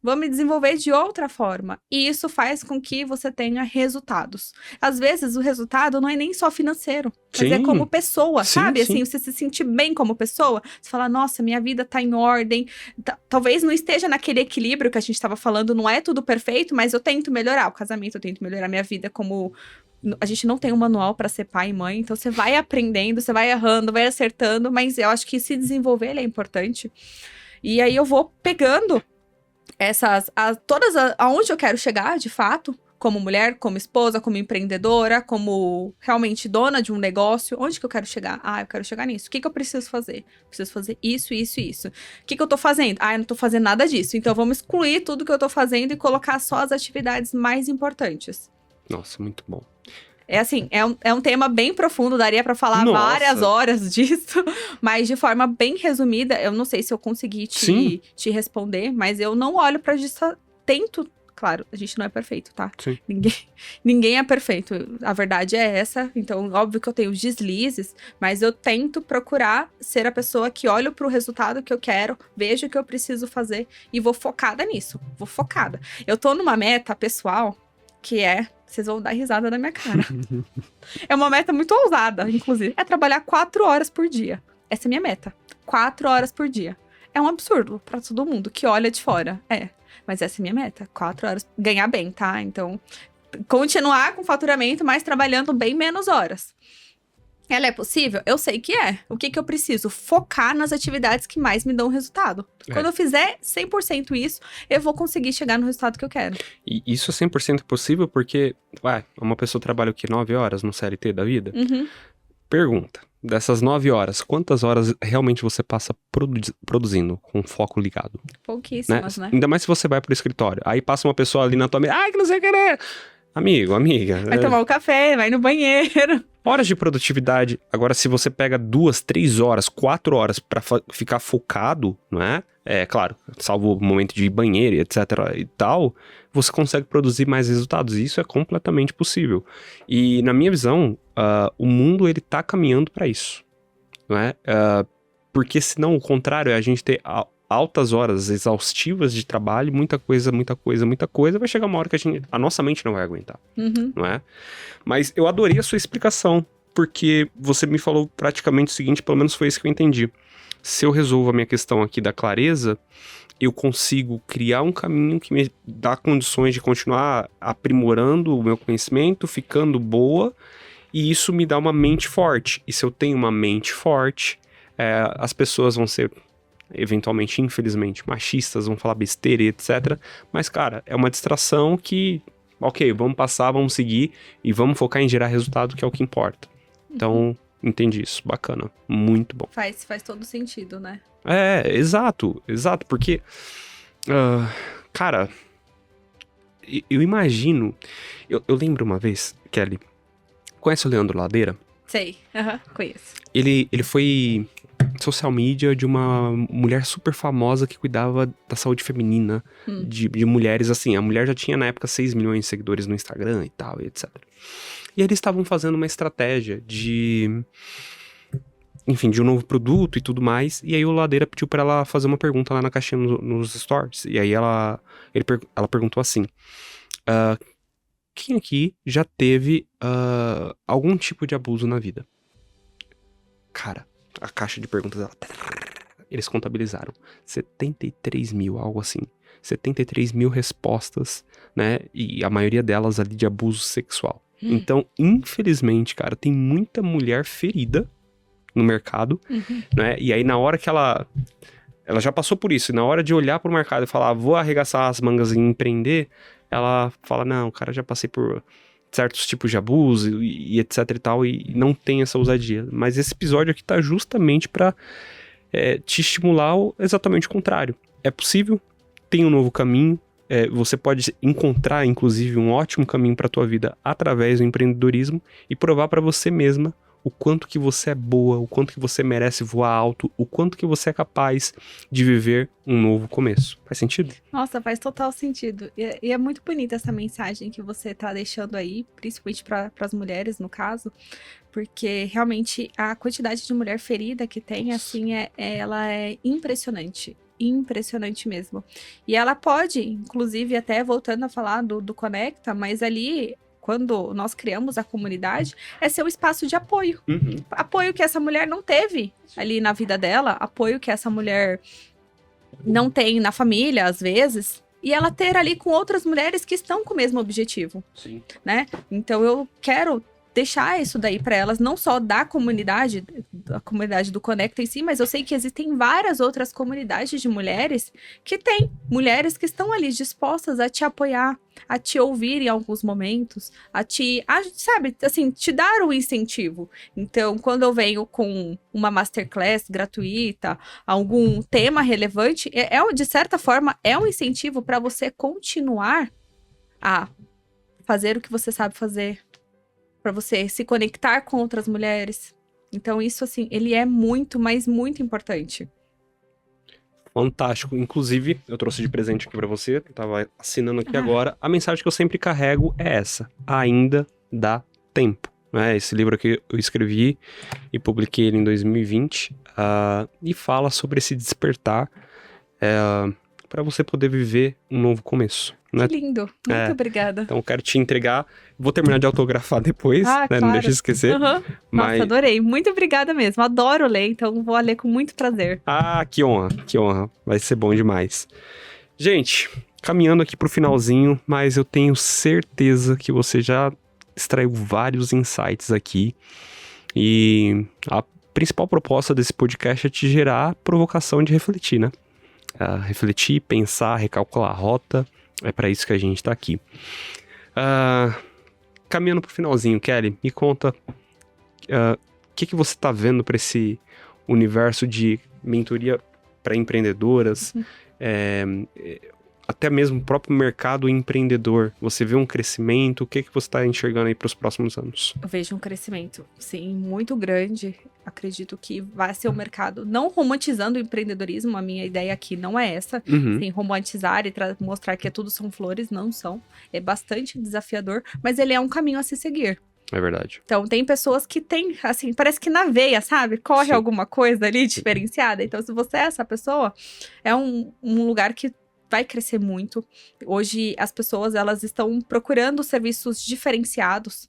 Vou me desenvolver de outra forma. E isso faz com que você tenha resultados. Às vezes, o resultado não é nem só financeiro. Mas é como pessoa, sabe? Assim, você se sentir bem como pessoa. Você fala, nossa, minha vida tá em ordem. Talvez não esteja naquele equilíbrio que a gente tava falando. Não é tudo perfeito, mas eu tento melhorar o casamento. Eu tento melhorar minha vida como... A gente não tem um manual pra ser pai e mãe. Então, você vai aprendendo, você vai errando, vai acertando. Mas eu acho que se desenvolver, ele é importante. E aí, eu vou pegando... todas aonde eu quero chegar, de fato, como mulher, como esposa, como empreendedora, como realmente dona de um negócio. Onde que eu quero chegar? Eu quero chegar nisso. O que que eu preciso fazer? Preciso fazer isso, isso e isso. O que que eu tô fazendo? Eu não tô fazendo nada disso. Então, vamos excluir tudo que eu tô fazendo e colocar só as atividades mais importantes. Nossa, muito bom. É assim, é um tema bem profundo, daria pra falar várias horas disso, mas de forma bem resumida, eu não sei se eu consegui te responder, mas eu não olho pra isso, tento, claro, a gente não é perfeito, tá? Sim. Ninguém é perfeito, a verdade é essa, então óbvio que eu tenho os deslizes, mas eu tento procurar ser a pessoa que olho pro resultado que eu quero, vejo o que eu preciso fazer e vou focada nisso, Eu tô numa meta pessoal que vocês vão dar risada na minha cara. É uma meta muito ousada, inclusive. É trabalhar 4 horas por dia. Essa é a minha meta. 4 horas por dia. É um absurdo pra todo mundo que olha de fora. Mas essa é a minha meta. 4 horas. Ganhar bem, tá? Então, continuar com faturamento, mas trabalhando bem menos horas. Ela é possível? Eu sei que é. O que que eu preciso? Focar nas atividades que mais me dão resultado. Quando eu fizer 100% isso, eu vou conseguir chegar no resultado que eu quero. E isso é 100% possível porque, uma pessoa trabalha o quê? 9 horas no CLT da vida? Uhum. Pergunta, dessas 9 horas, quantas horas realmente você passa produzindo com foco ligado? Pouquíssimas, né? Ainda mais se você vai pro escritório. Aí passa uma pessoa ali na tua mesa, que não sei o que, né? Amigo, amiga. Vai tomar um café, vai no banheiro. Horas de produtividade. Agora, se você pega 2, 3 horas, 4 horas pra ficar focado, não é? Claro, salvo o momento de ir banheiro, etc e tal, você consegue produzir mais resultados. E isso é completamente possível. E, na minha visão, o mundo, ele tá caminhando pra isso, não é? Porque, senão, o contrário é a gente ter altas horas exaustivas de trabalho, muita coisa, vai chegar uma hora que a nossa mente não vai aguentar, não é? Mas eu adorei a sua explicação, porque você me falou praticamente o seguinte, pelo menos foi isso que eu entendi. Se eu resolvo a minha questão aqui da clareza, eu consigo criar um caminho que me dá condições de continuar aprimorando o meu conhecimento, ficando boa, e isso me dá uma mente forte. E se eu tenho uma mente forte, as pessoas vão ser eventualmente, infelizmente, machistas, vão falar besteira e etc. Mas, cara, é uma distração que, ok, vamos passar, vamos seguir e vamos focar em gerar resultado, que é o que importa. Então, entendi isso. Bacana. Muito bom. Faz todo sentido, né? Exato, porque, cara, eu imagino, eu lembro uma vez, Kelly, conhece o Leandro Ladeira? Sei, conheço. Ele foi social media de uma mulher super famosa que cuidava da saúde feminina de mulheres, assim, a mulher já tinha na época 6 milhões de seguidores no Instagram e tal, e etc. E eles estavam fazendo uma estratégia de um novo produto e tudo mais, e aí o Ladeira pediu pra ela fazer uma pergunta lá na caixinha nos stories, e aí ela perguntou assim, quem aqui já teve algum tipo de abuso na vida? Cara, a caixa de perguntas dela, eles contabilizaram 73 mil, algo assim, 73 mil respostas, né, e a maioria delas ali de abuso sexual. Então, infelizmente, cara, tem muita mulher ferida no mercado, né, e aí na hora que ela já passou por isso, e na hora de olhar pro mercado e falar, vou arregaçar as mangas e empreender, ela fala, não, cara, já passei por certos tipos de abuso e etc e tal, e não tem essa ousadia. Mas esse episódio aqui tá justamente pra te estimular exatamente o contrário. É possível, tem um novo caminho, você pode encontrar, inclusive, um ótimo caminho pra tua vida através do empreendedorismo e provar pra você mesma o quanto que você é boa, o quanto que você merece voar alto, o quanto que você é capaz de viver um novo começo. Faz sentido? Nossa, faz total sentido. E é muito bonita essa mensagem que você tá deixando aí, principalmente para as mulheres, no caso, porque realmente a quantidade de mulher ferida que tem, assim, ela é impressionante. Impressionante mesmo. E ela pode, inclusive, até voltando a falar do Conecta, mas ali, quando nós criamos a comunidade, é ser um espaço de apoio. Apoio que essa mulher não teve ali na vida dela, apoio que essa mulher não tem na família, às vezes, e ela ter ali com outras mulheres que estão com o mesmo objetivo. Sim. Né? Então eu quero deixar isso daí para elas, não só da comunidade do Conecta em si, mas eu sei que existem várias outras comunidades de mulheres que têm mulheres que estão ali dispostas a te apoiar, a te ouvir em alguns momentos, sabe, assim, te dar um incentivo. Então, quando eu venho com uma masterclass gratuita, algum tema relevante, de certa forma, é um incentivo para você continuar a fazer o que você sabe fazer, para você se conectar com outras mulheres. Então, isso, assim, ele é muito, mas muito importante. Fantástico. Inclusive, eu trouxe de presente aqui pra você, eu tava assinando aqui agora. A mensagem que eu sempre carrego é essa: ainda dá tempo. Né? Esse livro aqui eu escrevi e publiquei ele em 2020 e fala sobre esse despertar para você poder viver um novo começo. Né? Que lindo. Muito obrigada. Então, eu quero te entregar. Vou terminar de autografar depois, né? Claro. Não deixa de esquecer. Uhum. Mas... Nossa, adorei. Muito obrigada mesmo. Adoro ler, então vou ler com muito prazer. Que honra, que honra. Vai ser bom demais. Gente, caminhando aqui pro finalzinho, mas eu tenho certeza que você já extraiu vários insights aqui. E a principal proposta desse podcast é te gerar a provocação de refletir, né? Refletir, pensar, recalcular a rota. É para isso que a gente tá aqui. Caminhando pro finalzinho, Kelly, me conta o que você tá vendo para esse universo de mentoria para empreendedoras, até mesmo o próprio mercado empreendedor. Você vê um crescimento? O que você está enxergando aí para os próximos anos? Eu vejo um crescimento, sim, muito grande. Acredito que vai ser o mercado, não romantizando o empreendedorismo, a minha ideia aqui não é essa, sem romantizar e mostrar que tudo são flores, não são. É bastante desafiador, mas ele é um caminho a se seguir. É verdade. Então, tem pessoas que têm, assim, parece que na veia, sabe? Corre alguma coisa ali diferenciada. Então, se você é essa pessoa, é um lugar que vai crescer muito. Hoje, as pessoas, elas estão procurando serviços diferenciados,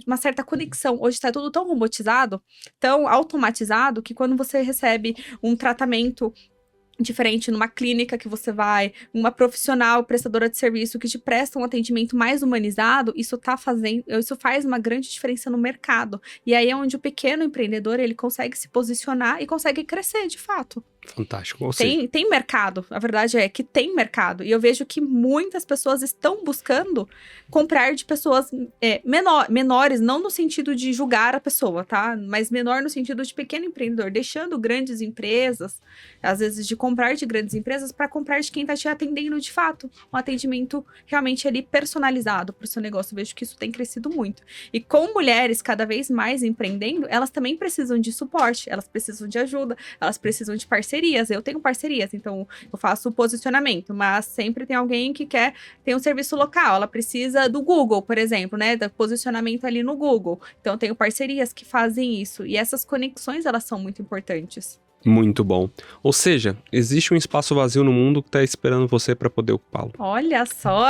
uma certa conexão. Hoje está tudo tão robotizado, tão automatizado, que quando você recebe um tratamento diferente numa clínica que você vai, uma profissional, prestadora de serviço que te presta um atendimento mais humanizado, isso faz uma grande diferença no mercado. E aí é onde o pequeno empreendedor, ele consegue se posicionar e consegue crescer, de fato. Fantástico. Tem mercado, a verdade é que tem mercado. E eu vejo que muitas pessoas estão buscando comprar de pessoas menores, não no sentido de julgar a pessoa, tá? Mas menor no sentido de pequeno empreendedor, deixando grandes empresas, às vezes de comprar de grandes empresas para comprar de quem está te atendendo de fato. Um atendimento realmente ali personalizado para o seu negócio. Eu vejo que isso tem crescido muito. E com mulheres cada vez mais empreendendo, elas também precisam de suporte, elas precisam de ajuda, elas precisam de parcerias. Eu tenho parcerias, então eu faço o posicionamento, mas sempre tem alguém que tem um serviço local. Ela precisa do Google, por exemplo, né? Do posicionamento ali no Google. Então eu tenho parcerias que fazem isso. E essas conexões, elas são muito importantes. Muito bom. Ou seja, existe um espaço vazio no mundo que está esperando você para poder ocupá-lo. Olha só,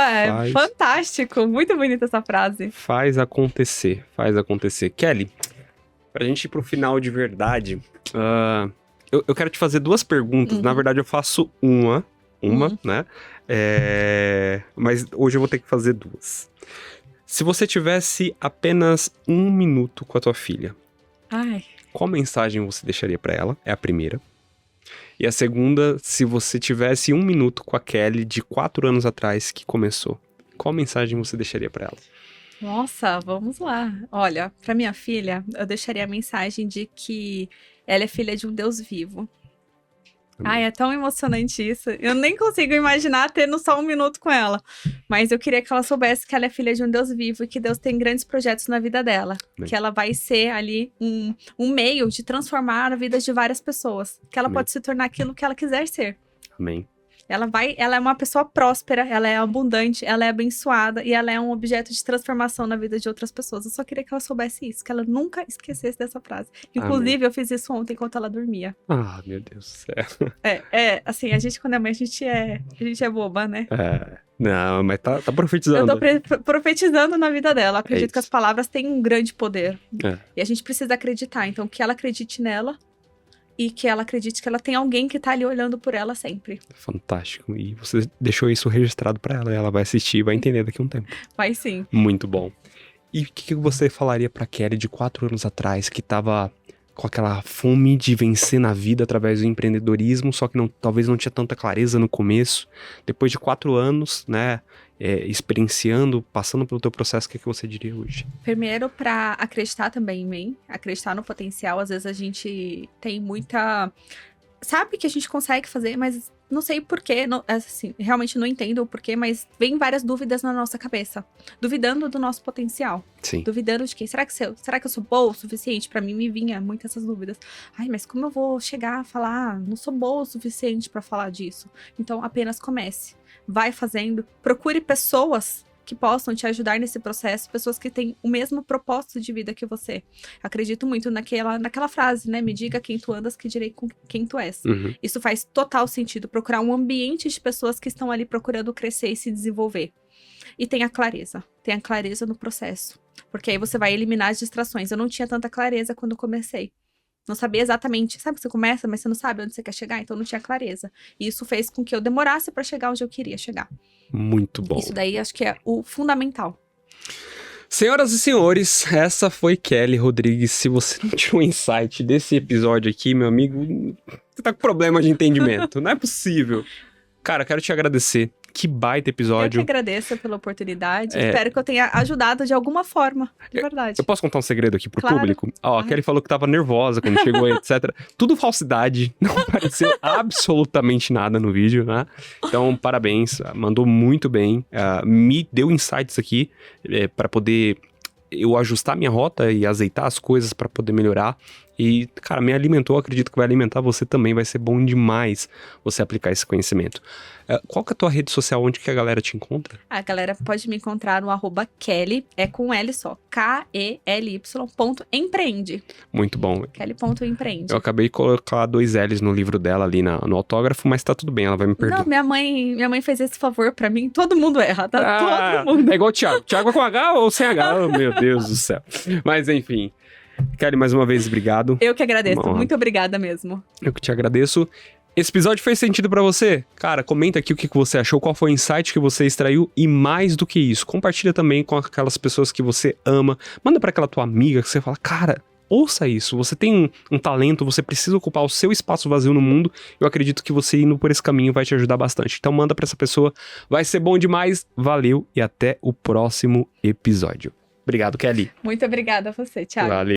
fantástico. Muito bonita essa frase. Faz acontecer, faz acontecer. Kelly, pra gente ir pro final de verdade, eu quero te fazer duas perguntas. Na verdade, eu faço uma, né? Mas hoje eu vou ter que fazer duas. Se você tivesse apenas 1 minuto com a tua filha, qual mensagem você deixaria pra ela? É a primeira. E a segunda, se você tivesse 1 minuto com a Kelly de 4 anos atrás que começou, qual mensagem você deixaria pra ela? Nossa, vamos lá. Olha, pra minha filha, eu deixaria a mensagem de que ela é filha de um Deus vivo. É tão emocionante isso. Eu nem consigo imaginar tendo só 1 minuto com ela. Mas eu queria que ela soubesse que ela é filha de um Deus vivo e que Deus tem grandes projetos na vida dela. Que ela vai ser ali um meio de transformar a vida de várias pessoas. Que ela pode se tornar aquilo que ela quiser ser. Amém. Ela é uma pessoa próspera, ela é abundante, ela é abençoada e ela é um objeto de transformação na vida de outras pessoas. Eu só queria que ela soubesse isso, que ela nunca esquecesse dessa frase. Inclusive, eu fiz isso ontem enquanto ela dormia. Meu Deus do céu. Assim, a gente quando é mãe, a gente é boba, né? Não, mas tá profetizando. Eu tô profetizando na vida dela. Eu acredito que as palavras têm um grande poder. E a gente precisa acreditar. Então, que ela acredite nela. E que ela acredite que ela tem alguém que tá ali olhando por ela sempre. Fantástico. E você deixou isso registrado pra ela. Ela vai assistir e vai entender daqui a um tempo. Vai sim. Muito bom. E o que você falaria pra Kelly de 4 anos atrás, que tava com aquela fome de vencer na vida através do empreendedorismo, só que talvez não tinha tanta clareza no começo. Depois de 4 anos, né, experienciando, passando pelo teu processo, o que você diria hoje? Primeiro, pra acreditar também em mim, acreditar no potencial. Às vezes a gente tem muita... Sabe que a gente consegue fazer, mas não sei porquê, assim, realmente não entendo o porquê, mas vem várias dúvidas na nossa cabeça. Duvidando do nosso potencial. Sim. Duvidando de quem? Será que eu sou boa o suficiente? Pra mim me vinha muitas essas dúvidas. Ai, mas como eu vou chegar a falar? Não sou boa o suficiente pra falar disso. Então apenas comece. Vai fazendo. Procure pessoas que possam te ajudar nesse processo, pessoas que têm o mesmo propósito de vida que você. Acredito muito naquela frase, né? Me diga quem tu andas, que direi com quem tu és. Uhum. Isso faz total sentido. Procurar um ambiente de pessoas que estão ali procurando crescer e se desenvolver. E tenha clareza. Tenha clareza no processo. Porque aí você vai eliminar as distrações. Eu não tinha tanta clareza quando comecei. Não sabia exatamente. Sabe que você começa, mas você não sabe onde você quer chegar? Então não tinha clareza. E isso fez com que eu demorasse pra chegar onde eu queria chegar. Muito bom. Isso daí acho que é o fundamental. Senhoras e senhores, essa foi Kelly Rodrigues. Se você não tirou um insight desse episódio aqui, meu amigo, você tá com problema de entendimento. Não é possível. Cara, quero te agradecer. Que baita episódio. Eu que agradeço pela oportunidade. Espero que eu tenha ajudado de alguma forma, de verdade. Eu posso contar um segredo aqui pro Claro. público? Ó, a Kelly falou que tava nervosa quando chegou, etc. Tudo falsidade. Não apareceu absolutamente nada no vídeo, né? Então, parabéns. Mandou muito bem. Me deu insights aqui pra poder eu ajustar minha rota e azeitar as coisas pra poder melhorar. E, cara, me alimentou, acredito que vai alimentar você também. Vai ser bom demais você aplicar esse conhecimento. Qual que é a tua rede social, onde que a galera te encontra? A galera pode me encontrar no @Kelly, com L só, KELY.empreende. Muito bom. Kelly.empreende. Eu acabei de colocar 2 L's no livro dela ali no autógrafo, mas tá tudo bem, ela vai me perdoar. Não, minha mãe fez esse favor pra mim, todo mundo erra, tá? Todo mundo. É igual o Thiago. Thiago é com H ou sem H? Oh, meu Deus do céu. Mas enfim. Kelly, mais uma vez, obrigado. Eu que agradeço, Bom, muito obrigada mesmo. Eu que te agradeço. Esse episódio fez sentido pra você? Cara, comenta aqui o que você achou, qual foi o insight que você extraiu e mais do que isso, compartilha também com aquelas pessoas que você ama. Manda pra aquela tua amiga que você fala, cara, ouça isso, você tem um talento, você precisa ocupar o seu espaço vazio no mundo. Eu acredito que você indo por esse caminho vai te ajudar bastante. Então manda pra essa pessoa, vai ser bom demais. Valeu e até o próximo episódio. Obrigado, Kelly. Muito obrigada a você, Thiago. Valeu.